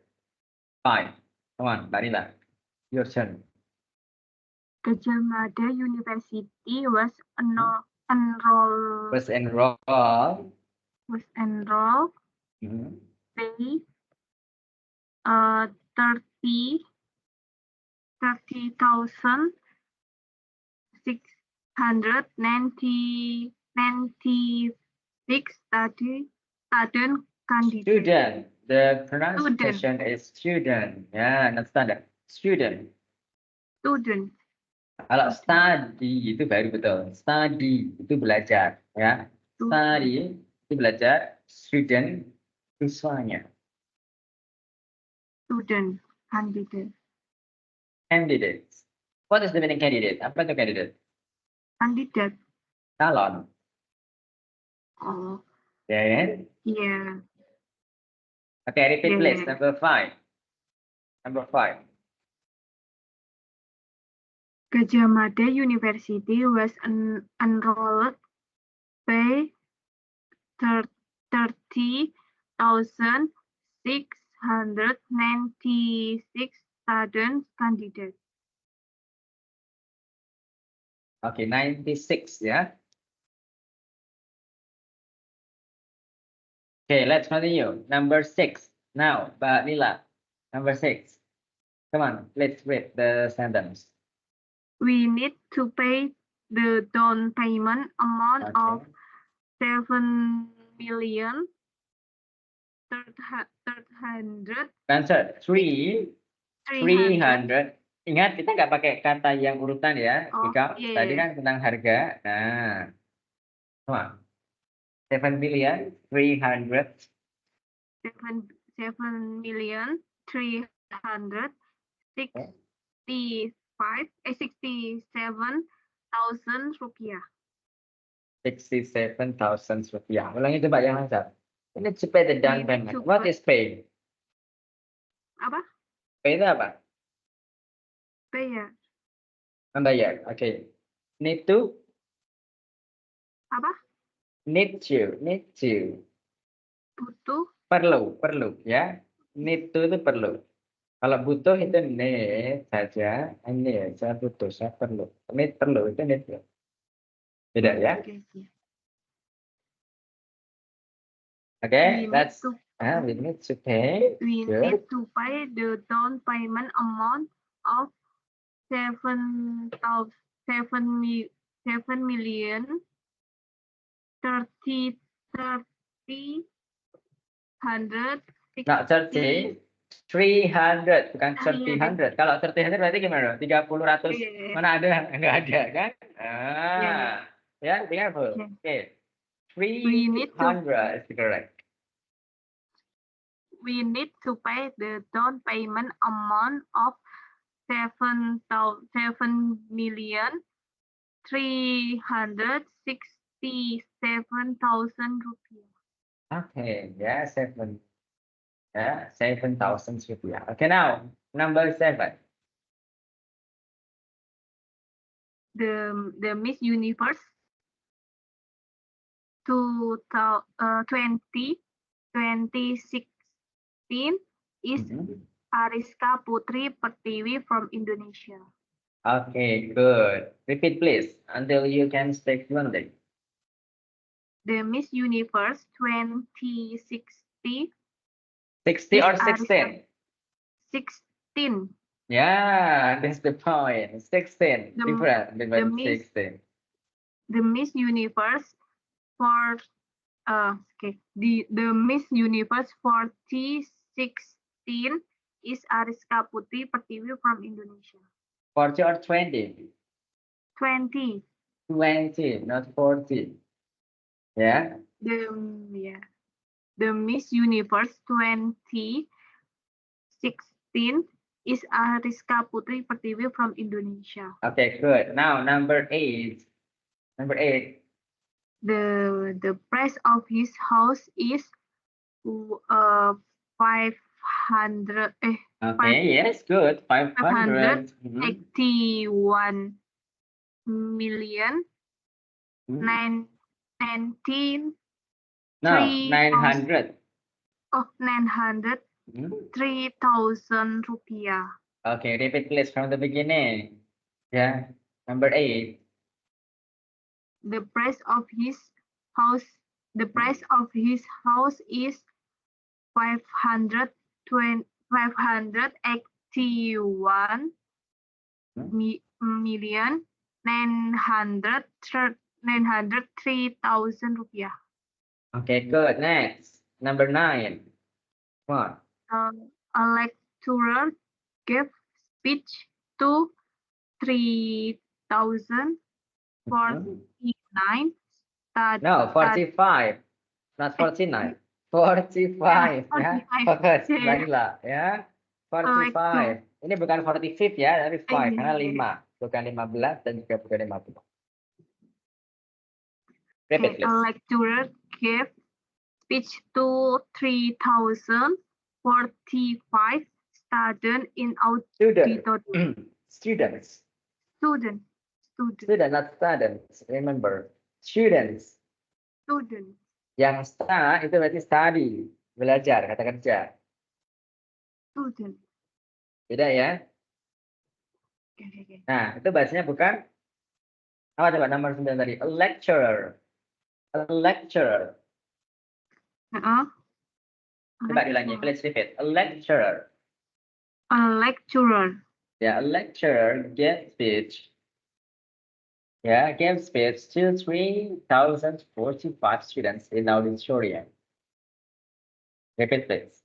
5. Come on, Mbak Nila. Your turn. Gajah Mada University was enrolled. Was enrolled. Was enrolled. By 30,696 student candidates. Student. The pronunciation is student. Ya, not standard. Student. Student. Kalau study itu baru betul. Study itu belajar, ya. Study itu belajar. Student siswanya. Student. Candidate. Candidates. What is the meaning candidate? Apa itu candidate? Candidate. Calon. Oh. Yeah. Yeah. Okay, repeat please. Number 5. Number 5. Gajah Mada University was enrolled by 30,696 student candidates. Okay, 96 ya. Okay, let's continue. Number 6. Now, Mbak Nila. Number 6. Come on, let's read the sentence. We need to pay the down payment amount of 7,300,000. Answer 300. Ingat kita nggak pakai kata yang urutan ya. Tadi kan tentang harga. Nah, come on. 7,300,000. 67,000 rupiah. 67,000 rupiah. Ulangi coba yang lancar. You need to pay the down need payment. to What pay- is pay? Apa? Pay itu apa? Bayar. Membayar. Oke. Need to. Apa? Need to. Need to. Butuh. Perlu ya. Need to itu perlu. Kalau butuh itu need saja, ini saya butuh, saya perlu. Need perlu itu need. Beda ya. Oke, oke. Oke, We that's need to we need to pay. we Good. need to pay the down payment amount of 7,000 7,000,000 30 100 Not 30, 300 bukan 300. Kalau 300 berarti gimana? 30, 100. Iya. Mana ada? Enggak ada kan? Iya. Ya, careful. Oke. Oke. We need to- 300 is correct. We need to pay the down payment amount of 7,367,000 rupiah. Okay, yeah, 7. Yeah, 7,000 rupiah. Okay, now number 7. The Miss Universe 2016 is Ariska Putri Pertiwi from Indonesia. Okay, good. Repeat please until you can speak fluently. The Miss Universe 2060 60 or Miss Ariska. 16? 16. Yeah, that's the point. 16. The- Different between Miss- 16. The Miss Universe for the Miss Universe 2016 is Ariska Putri Pertiwi from Indonesia. 40 or 20? 20. 20, not 40. Yeah? The Miss Universe 2016 is Ariska Putri Pertiwi from Indonesia. Okay, good. Now, number 8. Number 8. The price of his house is 500 Okay, yes, good. 500. 81 million Mhm. 19 No, 3,000 900. 903,000 rupiah. Okay, repeat please from the beginning. Yeah, number 8. The price of his house is 581 million 903,000 rupiah. Okay, good. Next, number 9. What? A lecturer gave speech to 3,049 No, 45. Not 49. 45. Ya, 45. fokus. Iya. Baiklah, ya. 45. Ini bukan 45 ya, tapi 5 Iya, karena iya. 5. Bukan 15 dan juga bukan 50. Repeat, A please. lecturer gave speech to 3,045 students in auditorium. Students. Student. Student, not students. Remember, students. Yang sta itu berarti study, belajar, kata kerja. Student. Beda ya? Okay. Nah, itu bahasanya bukan apa coba nomor 9 tadi? A lecturer. A lecturer. Coba diulangi, please repeat. A lecturer. A lecturer. Yeah, a lecturer gave speech. Yeah, gave speech to 3,045 students in auditorium. Repeat, please.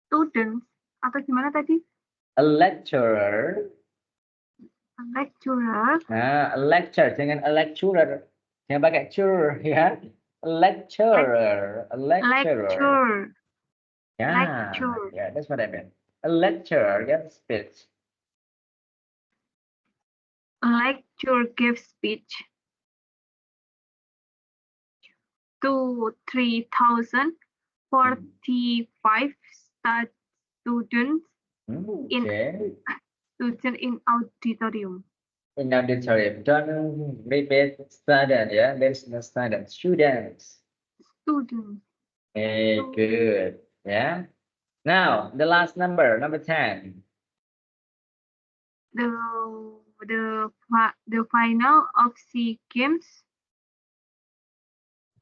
Students atau gimana tadi? A lecturer. A lecturer. Nah, a lecture dengan a lecturer. Yang pakai cur ya. A lecturer. A lecturer. Yeah, Lecture. yeah, that's what I meant. A lecturer gave speech. A lecturer gives speech. to 3,045 students in Okay. in auditorium. In auditorium. Don't repeat student, yeah. There's no student. Students. Students. Okay, good. Yeah. Now, the last number, number 10. The final of SEA Games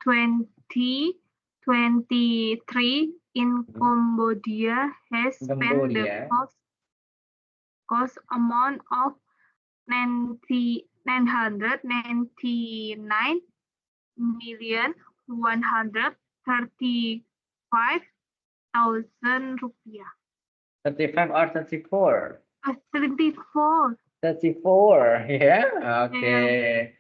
2023 in Cambodia has spent the Cambodia. cost amount of 999,135,000 rupiah. 35 or 34? 34. 34, yeah. Okay.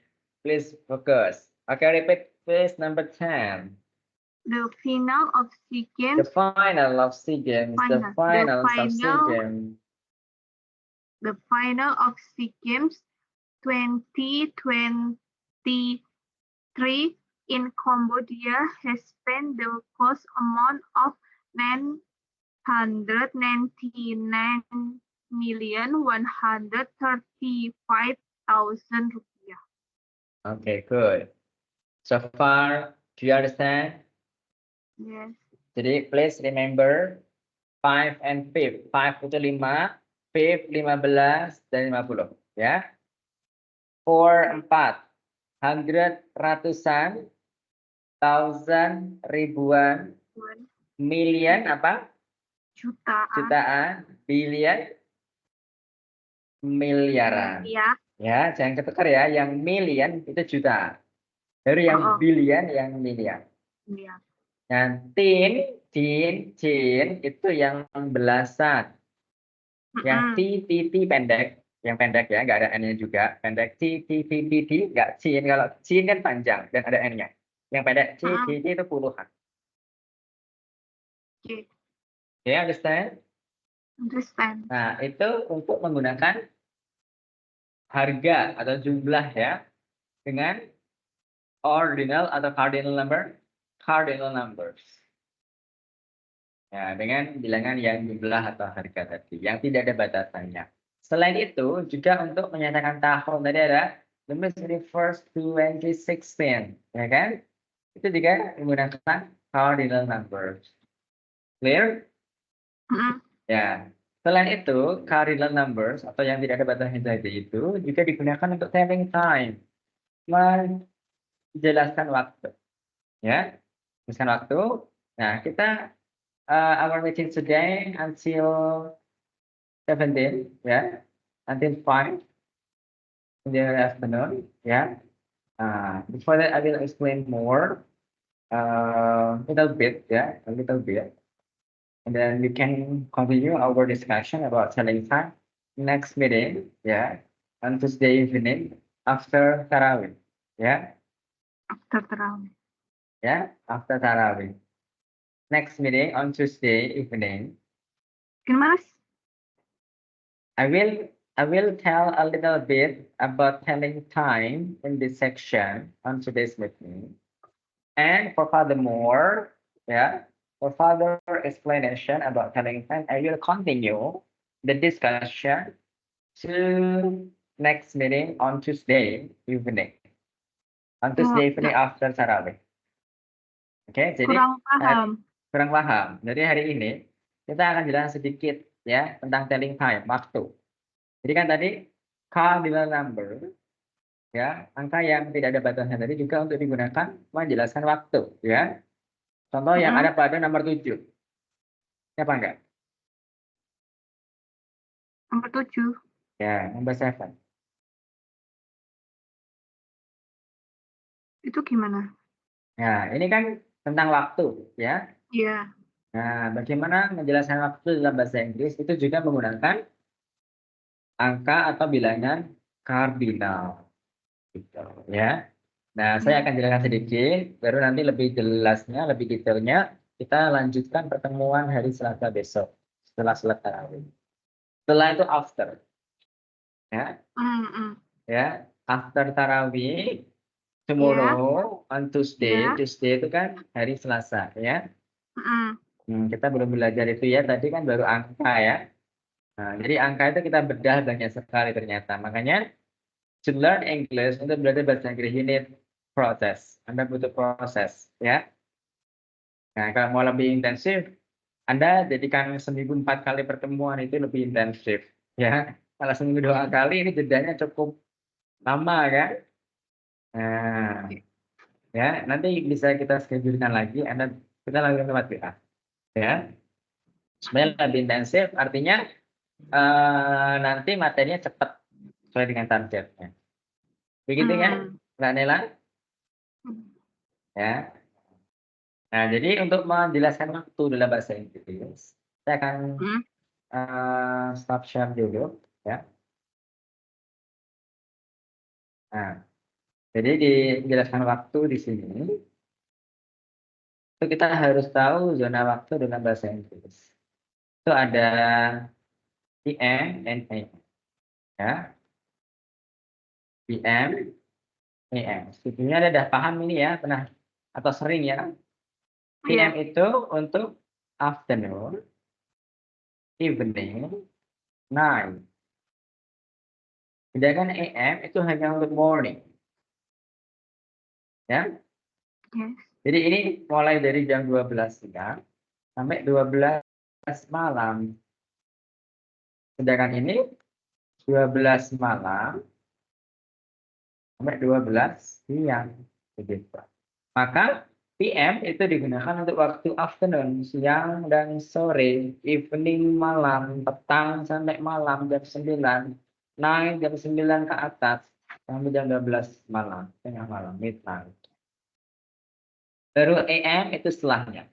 Please focus. Okay, repeat please, number 10. The final of SEA The Games. final of SEA Games. The finals of SEA Games. The final of SEA Games 2023 in Cambodia has spent the cost amount of 999,135,000 rupiah. Okay, good. So far, do you understand? Yes. Jadi, please remember 5 and 5. 5 itu 5, 5 15 dan 50, ya. 4 4. 100 ratusan, thousand ribuan, million apa? Jutaan, billion, miliaran. Ya. Ya, jangan ketukar ya. Yang million itu juta. Baru yang billion, yang miliar. Iya. Yang tin itu yang belasan. Yang t pendek, yang pendek ya, nggak ada n-nya juga. Pendek t nggak cin. Kalau cin kan panjang dan ada n-nya. Yang pendek t itu puluhan. Oke. Okay, understand? Understand. Nah, itu untuk menggunakan harga atau jumlah ya dengan ordinal atau cardinal number, cardinal numbers. Ya, dengan bilangan yang jumlah atau harga tadi, yang tidak ada batasannya. Selain itu, juga untuk menyatakan tahun tadi ada the Miss Universe 2016, ya kan? Itu juga menggunakan cardinal numbers. Clear? Ya. Selain itu, cardinal numbers atau yang tidak ada batasannya tadi itu juga digunakan untuk telling time, menjelaskan waktu. Ya, menjelaskan waktu. Nah, kita our meeting today until 17, yeah, until 5 in the afternoon, yeah. Before that, I will explain more, little bit, yeah, a little bit, and then we can continue our discussion about selling time next meeting, yeah, on Tuesday evening after Tarawih, yeah. After Tarawih. Yeah, after Tarawih. Next meeting on Tuesday evening. Gimana? I will tell a little bit about telling time in this section on today's meeting. And for furthermore, yeah, for further explanation about telling time, I will continue the discussion to next meeting on Tuesday evening. On Tuesday evening after Tarawih. Oke, jadi kurang paham. Jadi hari ini kita akan jelaskan sedikit ya tentang telling time, waktu. Jadi kan tadi cardinal number, ya angka yang tidak ada batasan tadi juga untuk digunakan menjelaskan waktu, ya. Contoh yang ada pada nomor 7. Siapa enggak? Nomor 7. Ya, number 7. Itu gimana? Nah, ini kan tentang waktu, ya. Iya. Nah, bagaimana menjelaskan waktu dalam bahasa Inggris itu juga menggunakan angka atau bilangan kardinal. Gitu, ya. Nah, saya akan jelaskan sedikit, baru nanti lebih jelasnya, lebih detailnya kita lanjutkan pertemuan hari Selasa besok setelah sholat tarawih. Setelah itu after, ya, ya after tarawih tomorrow on Tuesday. Ya. Tuesday itu kan hari Selasa ya. Mm-mm. Kita belum belajar itu ya. Tadi kan baru angka ya. Nah, jadi angka itu kita bedah banyak sekali ternyata. Makanya to learn English, untuk belajar bahasa Inggris, you need proses. Anda butuh proses ya. Nah, kalau mau lebih intensif, Anda jadikan seminggu 4 kali pertemuan itu lebih intensif ya. Kalau seminggu 2 kali ini jedanya cukup lama kan. Nah, ya nanti bisa kita schedulekan lagi. Kita lakukan lewat WA ya. Supaya lebih intensif, artinya nanti materinya cepat sesuai dengan targetnya. Begitu ya, Mbak Nela? Ya. Nah, jadi untuk menjelaskan waktu dalam bahasa Inggris, saya akan stop share dulu ya. Nah, jadi dijelaskan waktu di sini, itu kita harus tahu zona waktu dalam bahasa Inggris. Itu ada PM dan AM ya. PM, AM. Sebetulnya Anda sudah paham ini ya, pernah atau sering ya. PM Iya. itu untuk afternoon, evening, night. Sedangkan AM itu hanya untuk morning. Ya. Yes. Jadi ini mulai dari jam 12 siang sampai 12 malam. Sedangkan ini 12 malam sampai 12 siang. Begitu. Maka PM itu digunakan untuk waktu afternoon, siang dan sore, evening malam, petang sampai malam jam 9, night jam 9 ke atas sampai jam 12 malam, tengah malam, midnight. Baru AM itu setelahnya.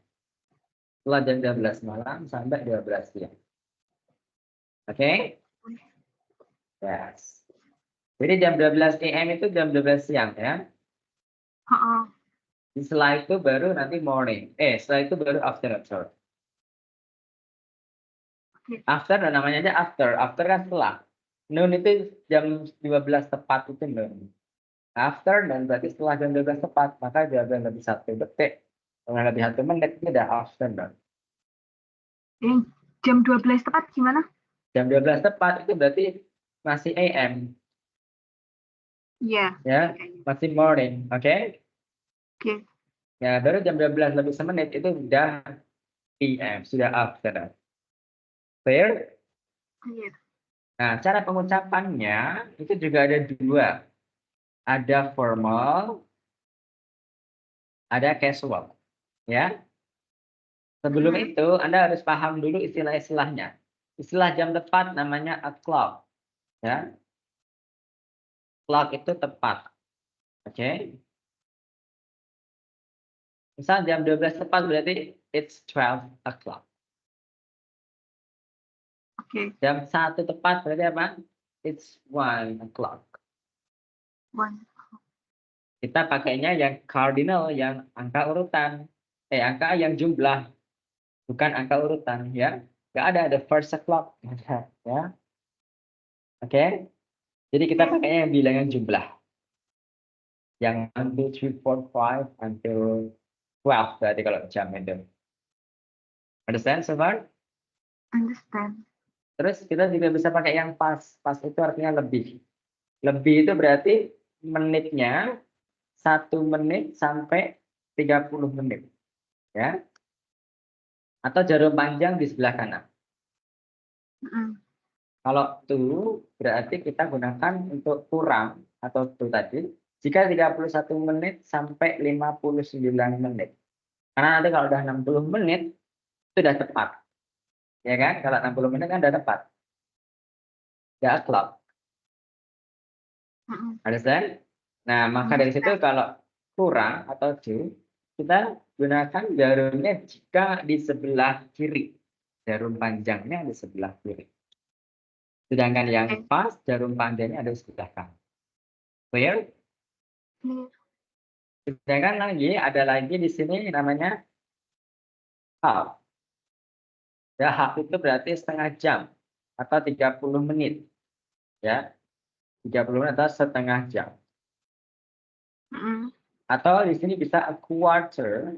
Setelah jam 12 malam sampai 12 siang. Oke? Yes. Jadi jam 12 AM itu jam 12 siang ya. Setelah itu baru nanti morning. Setelah itu baru afternoon, sorry. After namanya aja after. After kan setelah. Noon itu jam 12 tepat itu noon. After dan berarti setelah jam 12 tepat, maka jawaban lebih 1 detik. Kalau lebih 1 menit itu udah afternoon. Jam 12 tepat gimana? Jam 12 tepat itu berarti masih AM. Iya. Ya, masih morning, oke? Oke. Ya, baru jam 12 lebih semenit itu sudah PM, sudah afternoon. Clear? Clear. Nah, cara pengucapannya itu juga ada 2. Ada formal, ada casual. Ya. Sebelum itu, Anda harus paham dulu istilah-istilahnya. Istilah jam tepat namanya o'clock. Ya. Clock itu tepat. Oke. Misal jam 12 tepat berarti it's 12 o'clock. Oke. Jam 1 tepat berarti apa? It's 1 o'clock. 1. Kita pakainya yang cardinal, yang angka urutan. Angka yang jumlah. Bukan angka urutan, ya. Nggak ada the first o'clock. Ya. Oke. Jadi kita pakainya yang bilangan jumlah. Yang 1, 2, 3, 4, 5 until 12 berarti kalau jam itu. Understand so far? Understand. Terus kita juga bisa pakai yang pas. Pas itu artinya lebih. Lebih itu berarti menitnya 1 menit sampai 30 menit. Ya. Atau jarum panjang di sebelah kanan. Kalau to berarti kita gunakan untuk kurang atau to tadi jika 31 menit sampai 59 menit. Karena nanti kalau udah 60 menit itu sudah tepat. Ya kan? Kalau 60 menit kan sudah tepat. Sudah o'clock. Understand? Nah, maka dari situ kalau kurang atau to kita gunakan jarumnya jika di sebelah kiri. Jarum panjangnya di sebelah kiri. Sedangkan yang pas, jarum panjangnya ada di sebelah kanan. Clear? Sedangkan ada lagi di sini namanya half. Ya, half itu berarti setengah jam atau 30 menit. Ya, 30 menit atau setengah jam. Mm-mm. Atau di sini bisa a quarter,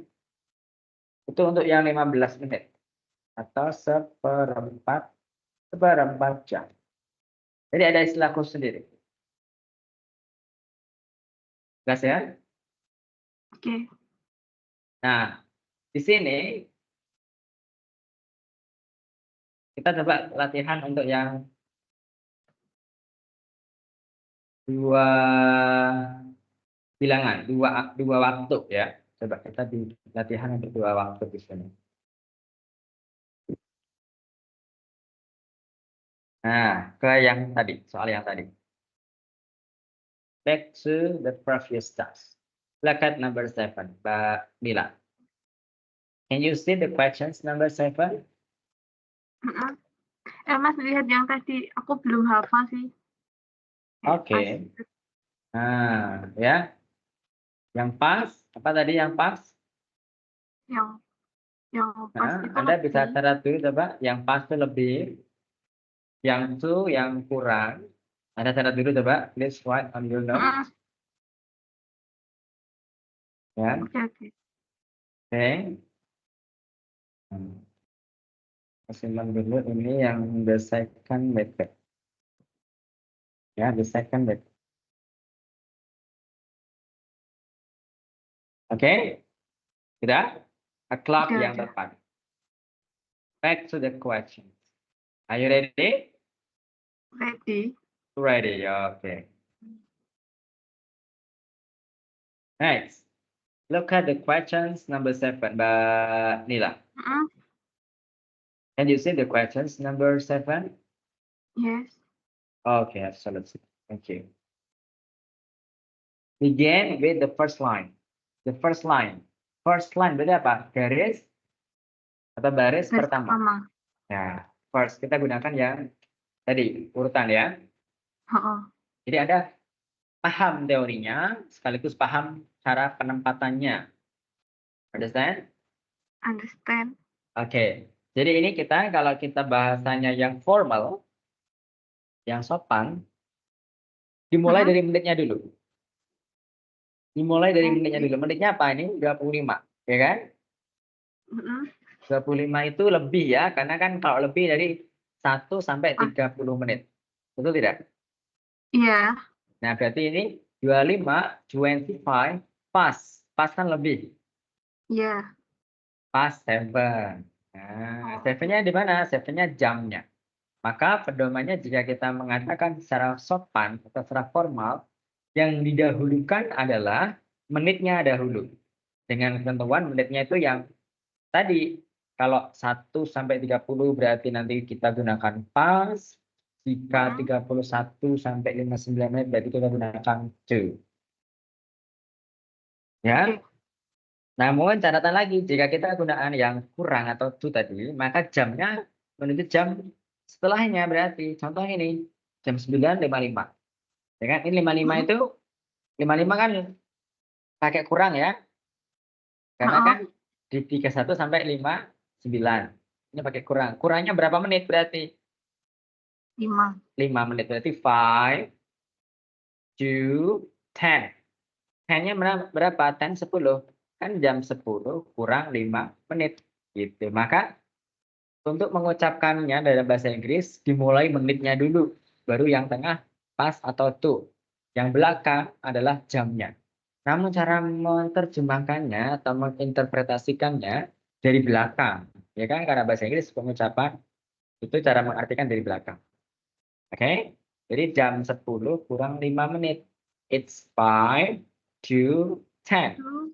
itu untuk yang 15 menit. Atau seperempat jam. Jadi ada istilah khusus sendiri. Jelas ya? Oke. Nah, di sini kita coba latihan untuk yang dua bilangan, dua waktu ya. Coba kita di latihan untuk dua waktu di sini. Nah, ke yang tadi, soal yang tadi. Back to the previous task. Look at number 7, Mbak Mila. Can you see the questions number 7? Mm-mm. Mas lihat yang tadi, aku belum hafal sih. Oke. Nah, ya. Yang pas, apa tadi yang pas? Yang pas Nah, itu Anda bisa lebih. catat dulu coba, yang pas itu lebih, yang itu yang kurang. Anda catat dulu coba, please write on your note. Mm-mm. Ya, Oke, oke. oke. Simpan dulu ini yang the second method. Ya, the second method. Oke, sudah? Klub yang Udah. tepat. Back to the questions. Are you ready? Ready. Ready, okay. Next, look at the questions number 7, Mbak Nila. Mm-mm. Can you see the questions number 7? Yes. Okay, absolutely. Thank you. Begin with the first line. The first line. First line berarti apa? Garis atau baris Garis pertama. pertama. Nah, first kita gunakan yang tadi urutan ya. Oh. Jadi Anda paham teorinya sekaligus paham cara penempatannya. Understand? Understand. Oke. Jadi ini kita kalau kita bahasanya yang formal, yang sopan, dimulai Mm-mm. dari menitnya dulu. Dimulai dari menitnya Oke. dulu. Menitnya apa ini? 25, ya kan? Mm-mm. 25 itu lebih ya, karena kan kalau lebih dari 1 sampai Ah, 30 menit. Betul tidak? iya. Nah, berarti ini 25, 25, pas. Pas kan lebih. Iya. Pas 7. Nah, Oh, 7-nya di mana? 7-nya jamnya. Maka pedomannya jika kita mengatakan secara sopan atau secara formal, yang didahulukan adalah menitnya dahulu. Dengan ketentuan menitnya itu yang tadi, kalau 1 sampai 30 berarti nanti kita gunakan pas, jika mm-mm. 31 sampai 59 menit berarti kita gunakan to. Ya. Oke. Namun catatan lagi, jika kita gunakan yang kurang atau to tadi, maka jamnya menuju jam setelahnya berarti. Contoh ini, jam 9.55. Ya kan? Ini 55 Mm-mm. itu, 55 kan pakai kurang ya. Karena Oh, kan di 31 sampai 59. Ini pakai kurang. Kurangnya berapa menit berarti? 5. 5 menit. Berarti 5 to 10. 10-nya berapa? 10, 10. Kan jam 10 kurang 5 menit. Gitu. Maka untuk mengucapkannya dalam bahasa Inggris, dimulai menitnya dulu. Baru yang tengah pas atau to. Yang belakang adalah jamnya. Namun cara menerjemahkannya atau menginterpretasikannya dari belakang. Ya kan? Karena bahasa Inggris pengucapan itu cara mengartikan dari belakang. Oke? Jadi jam 10 kurang 5 menit. It's 5 to 10. 2.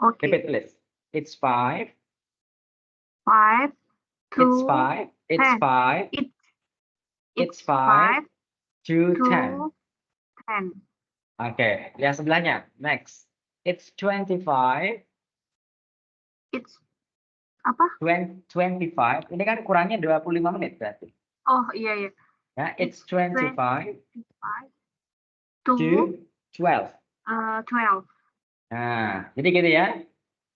Oke. Repeat please. It's 5. 5 It's to 5. It's 10. 5. It's It's it's 5 5 to 10. to 10. Oke, yang sebelahnya. Next. It's 25. It's apa? 25. Ini kan kurangnya 25 menit berarti. Oh, iya, iya. Ya, It's it's 25 25 to to 12. 12. Nah, jadi gitu ya.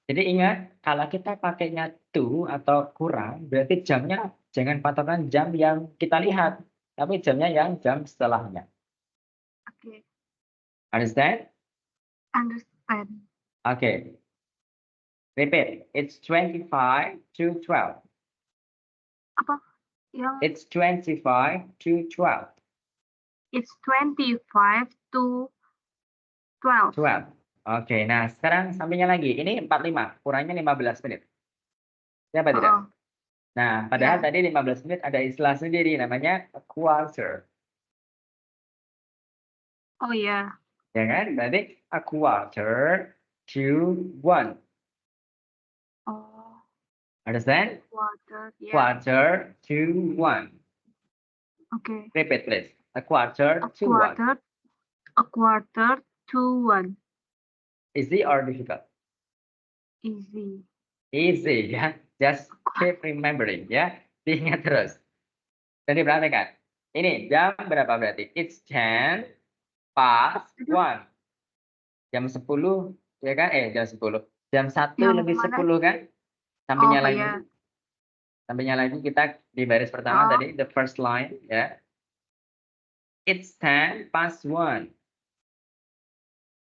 Jadi ingat, kalau kita pakainya to atau kurang, berarti jamnya jangan patokan jam yang kita lihat, tapi jamnya yang jam setelahnya. Oke. Understand? Understand. Okay. Repeat. It's 25 to 12. Apa? Yang It's 25 to 12. it's 25 to 12. 12. Oke, nah sekarang sampingnya lagi. Ini 45, kurangnya 15 menit. Ya apa tidak? Oh, Nah, padahal Ya. tadi 15 menit ada istilah sendiri namanya a quarter. oh ya. Ya kan? Berarti a quarter to 1. Oh, Understand? quarter. Ya. Quarter to 1. Okay. Repeat please. A quarter A to 1. quarter. A quarter to 1. Easy or difficult? Easy. Easy ya. Just keep remembering ya. Diingat terus. Dan diperhatikan. Ini jam berapa berarti? It's 10 past 1. Jam 10 ya kan? Jam 10. Jam 1 Yang lebih mana? 10 kan? Oh Sampingnya lagi. ya. Sampingnya lagi kita di baris pertama Oh. tadi, the first line ya. It's 10 past 1.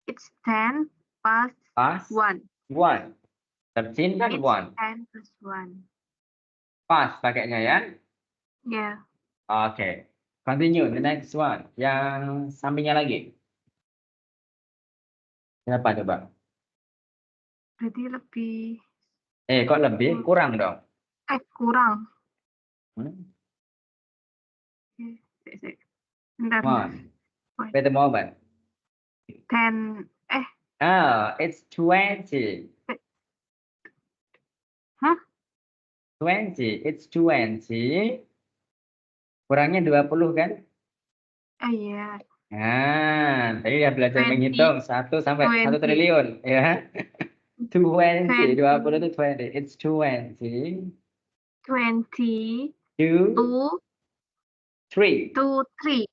It's 10 past Past 1. 1. 13 kan It's 1. 10 plus 1. Past pakainya ya. Yeah. Oke. Continue the next one. Yang sampingnya lagi. Siapa coba? Berarti lebih. Kok lebih? Kurang dong. Kurang. Hmm? Bentar. One. Wait. Wait a moment. 10. Oh, it's 20. Hah? 20. It's 20. Kurangnya 20 kan? Oh iya. Nah, tadi udah belajar 20. menghitung 1 sampai 1 20. triliun. Ya. 20. 20. 20 itu 20. It's 20. 20 2, to 3. 3.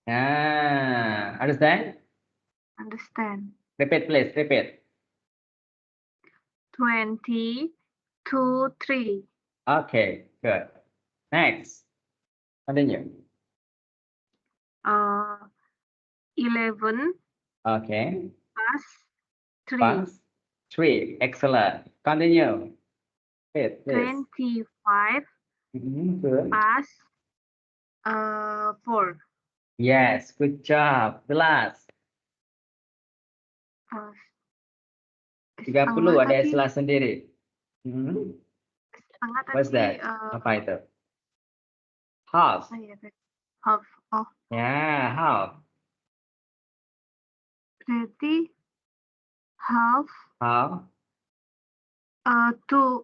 Nah, understand? Understand. Repeat please, repeat. 20 to 3. Okay, good. Next. Continue. 11 Okay. plus 3. Past 3. Excellent. Continue. Repeat, please. 25 Good. plus 4. Yes, good job. The last. 30 ada tadi. istilah sendiri. Setengah What's tadi. that? Apa itu? Half. Half. Oh. Ya, half. Berarti half. Half. 2.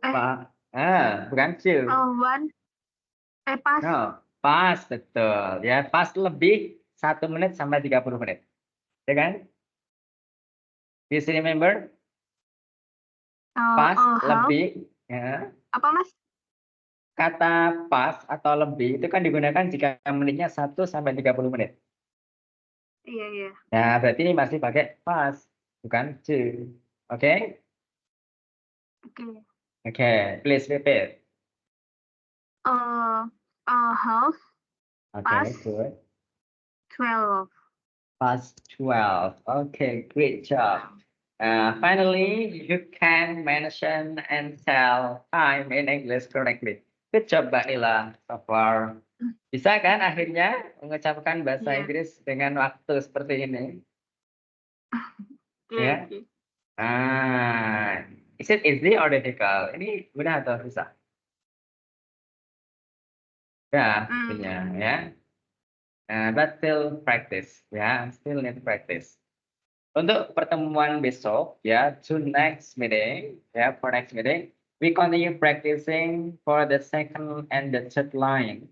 Bukan two. 1. Pas. No, pas betul. Ya, pas lebih 1 menit sampai 30 menit. Ya kan? You still remember? Pas Half. lebih. Ya. Apa mas? Kata pas atau lebih itu kan digunakan jika menitnya 1 sampai 30 menit. Iya. Nah, berarti ini masih pakai pas, bukan to. Oke? Oke. Oke, please repeat. Half Oke, pas good. 12. Past 12. Okay, great job. Finally, you can mention and tell time in English correctly. Good job, Mbak Nila, so far. Bisa kan akhirnya mengucapkan bahasa Iya. Inggris dengan waktu seperti ini? Oke. Ya. Is it easy or difficult? Ini mudah atau susah? Ya, pastinya ya. But still practice, ya. Still need practice. Untuk pertemuan besok, ya, to next meeting, ya, for next meeting, we continue practicing for the second and the third line,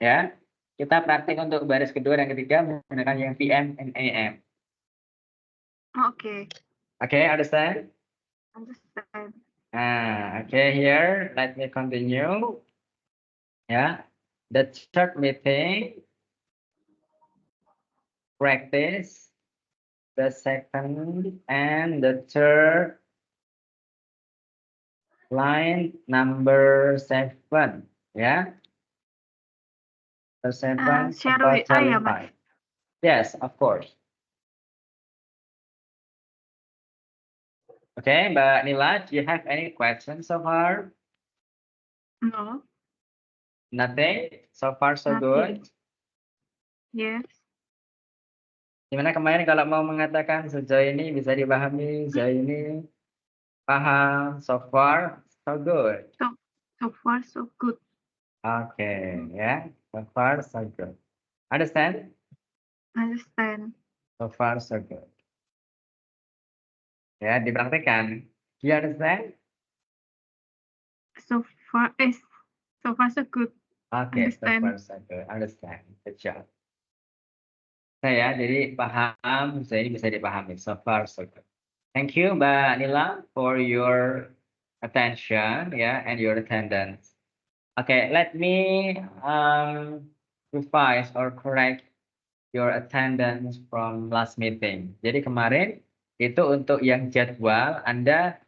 ya. Kita praktik untuk baris kedua dan ketiga menggunakan yang PM and AM. Oke. Okay, understand? Understand. Okay, here, let me continue. Yeah, the third meeting, practice the second and the third line number 7, yeah. The 7 Share with about ya, Mas? 5. Yes, of course. Okay, Mbak Nila, do you have any questions so far? No. Nothing? So far so Nothing. good? Yes. Gimana kemarin kalau mau mengatakan sejauh ini bisa dipahami, sejauh ini paham, so far so good. So far so good. Okay, ya, so far so good. Understand? Understand. So far so good. Ya, dipraktikkan. Do you understand? So far so good. Okay, so Understand. far so good. Understand. Good job. Saya jadi paham, saya ini bisa dipahami. So far so good. Thank you, Mbak Nila, for your attention, yeah, and your attendance. Okay, let me revise or correct your attendance from last meeting. Jadi kemarin itu untuk yang jadwal Anda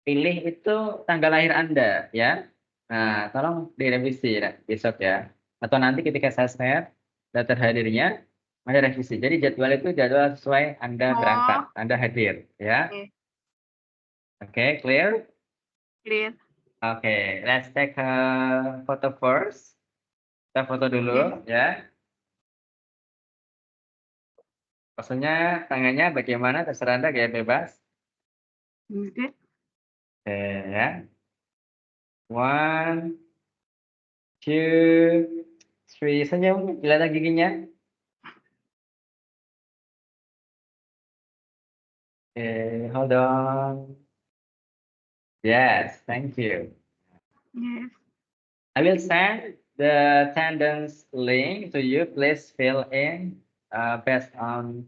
pilih itu tanggal lahir Anda, ya. Nah, tolong direvisi ya, besok ya. Atau nanti ketika saya share daftar hadirnya, Anda revisi. Jadi jadwal itu jadwal sesuai Anda berangkat, Anda hadir, ya. Okay. Oke, clear? Clear. Oke, let's take a photo first. Kita foto dulu, ya. Maksudnya tangannya bagaimana, terserah Anda, gaya bebas. Good. Oke, ya. 1, 2, 3. Senyum, kelihatan giginya. Okay, hold on. Yes, thank you. Yes. I will send the attendance link to you. Please fill in based on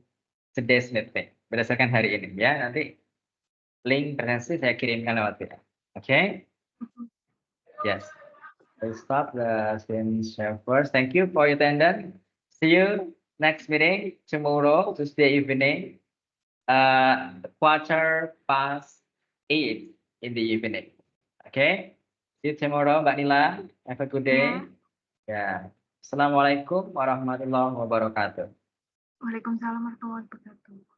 today's meeting. Berdasarkan hari ini ya. Nanti link presensi saya kirimkan lewat WA. Okay? Yes. We'll stop the screen share first. Thank you for your attendance. See you next meeting tomorrow, Tuesday evening, 8:15 in the evening. Okay? See you tomorrow, Mbak Nila. Have a good day. Ya. Assalamualaikum warahmatullahi wabarakatuh. Waalaikumsalam warahmatullahi wabarakatuh.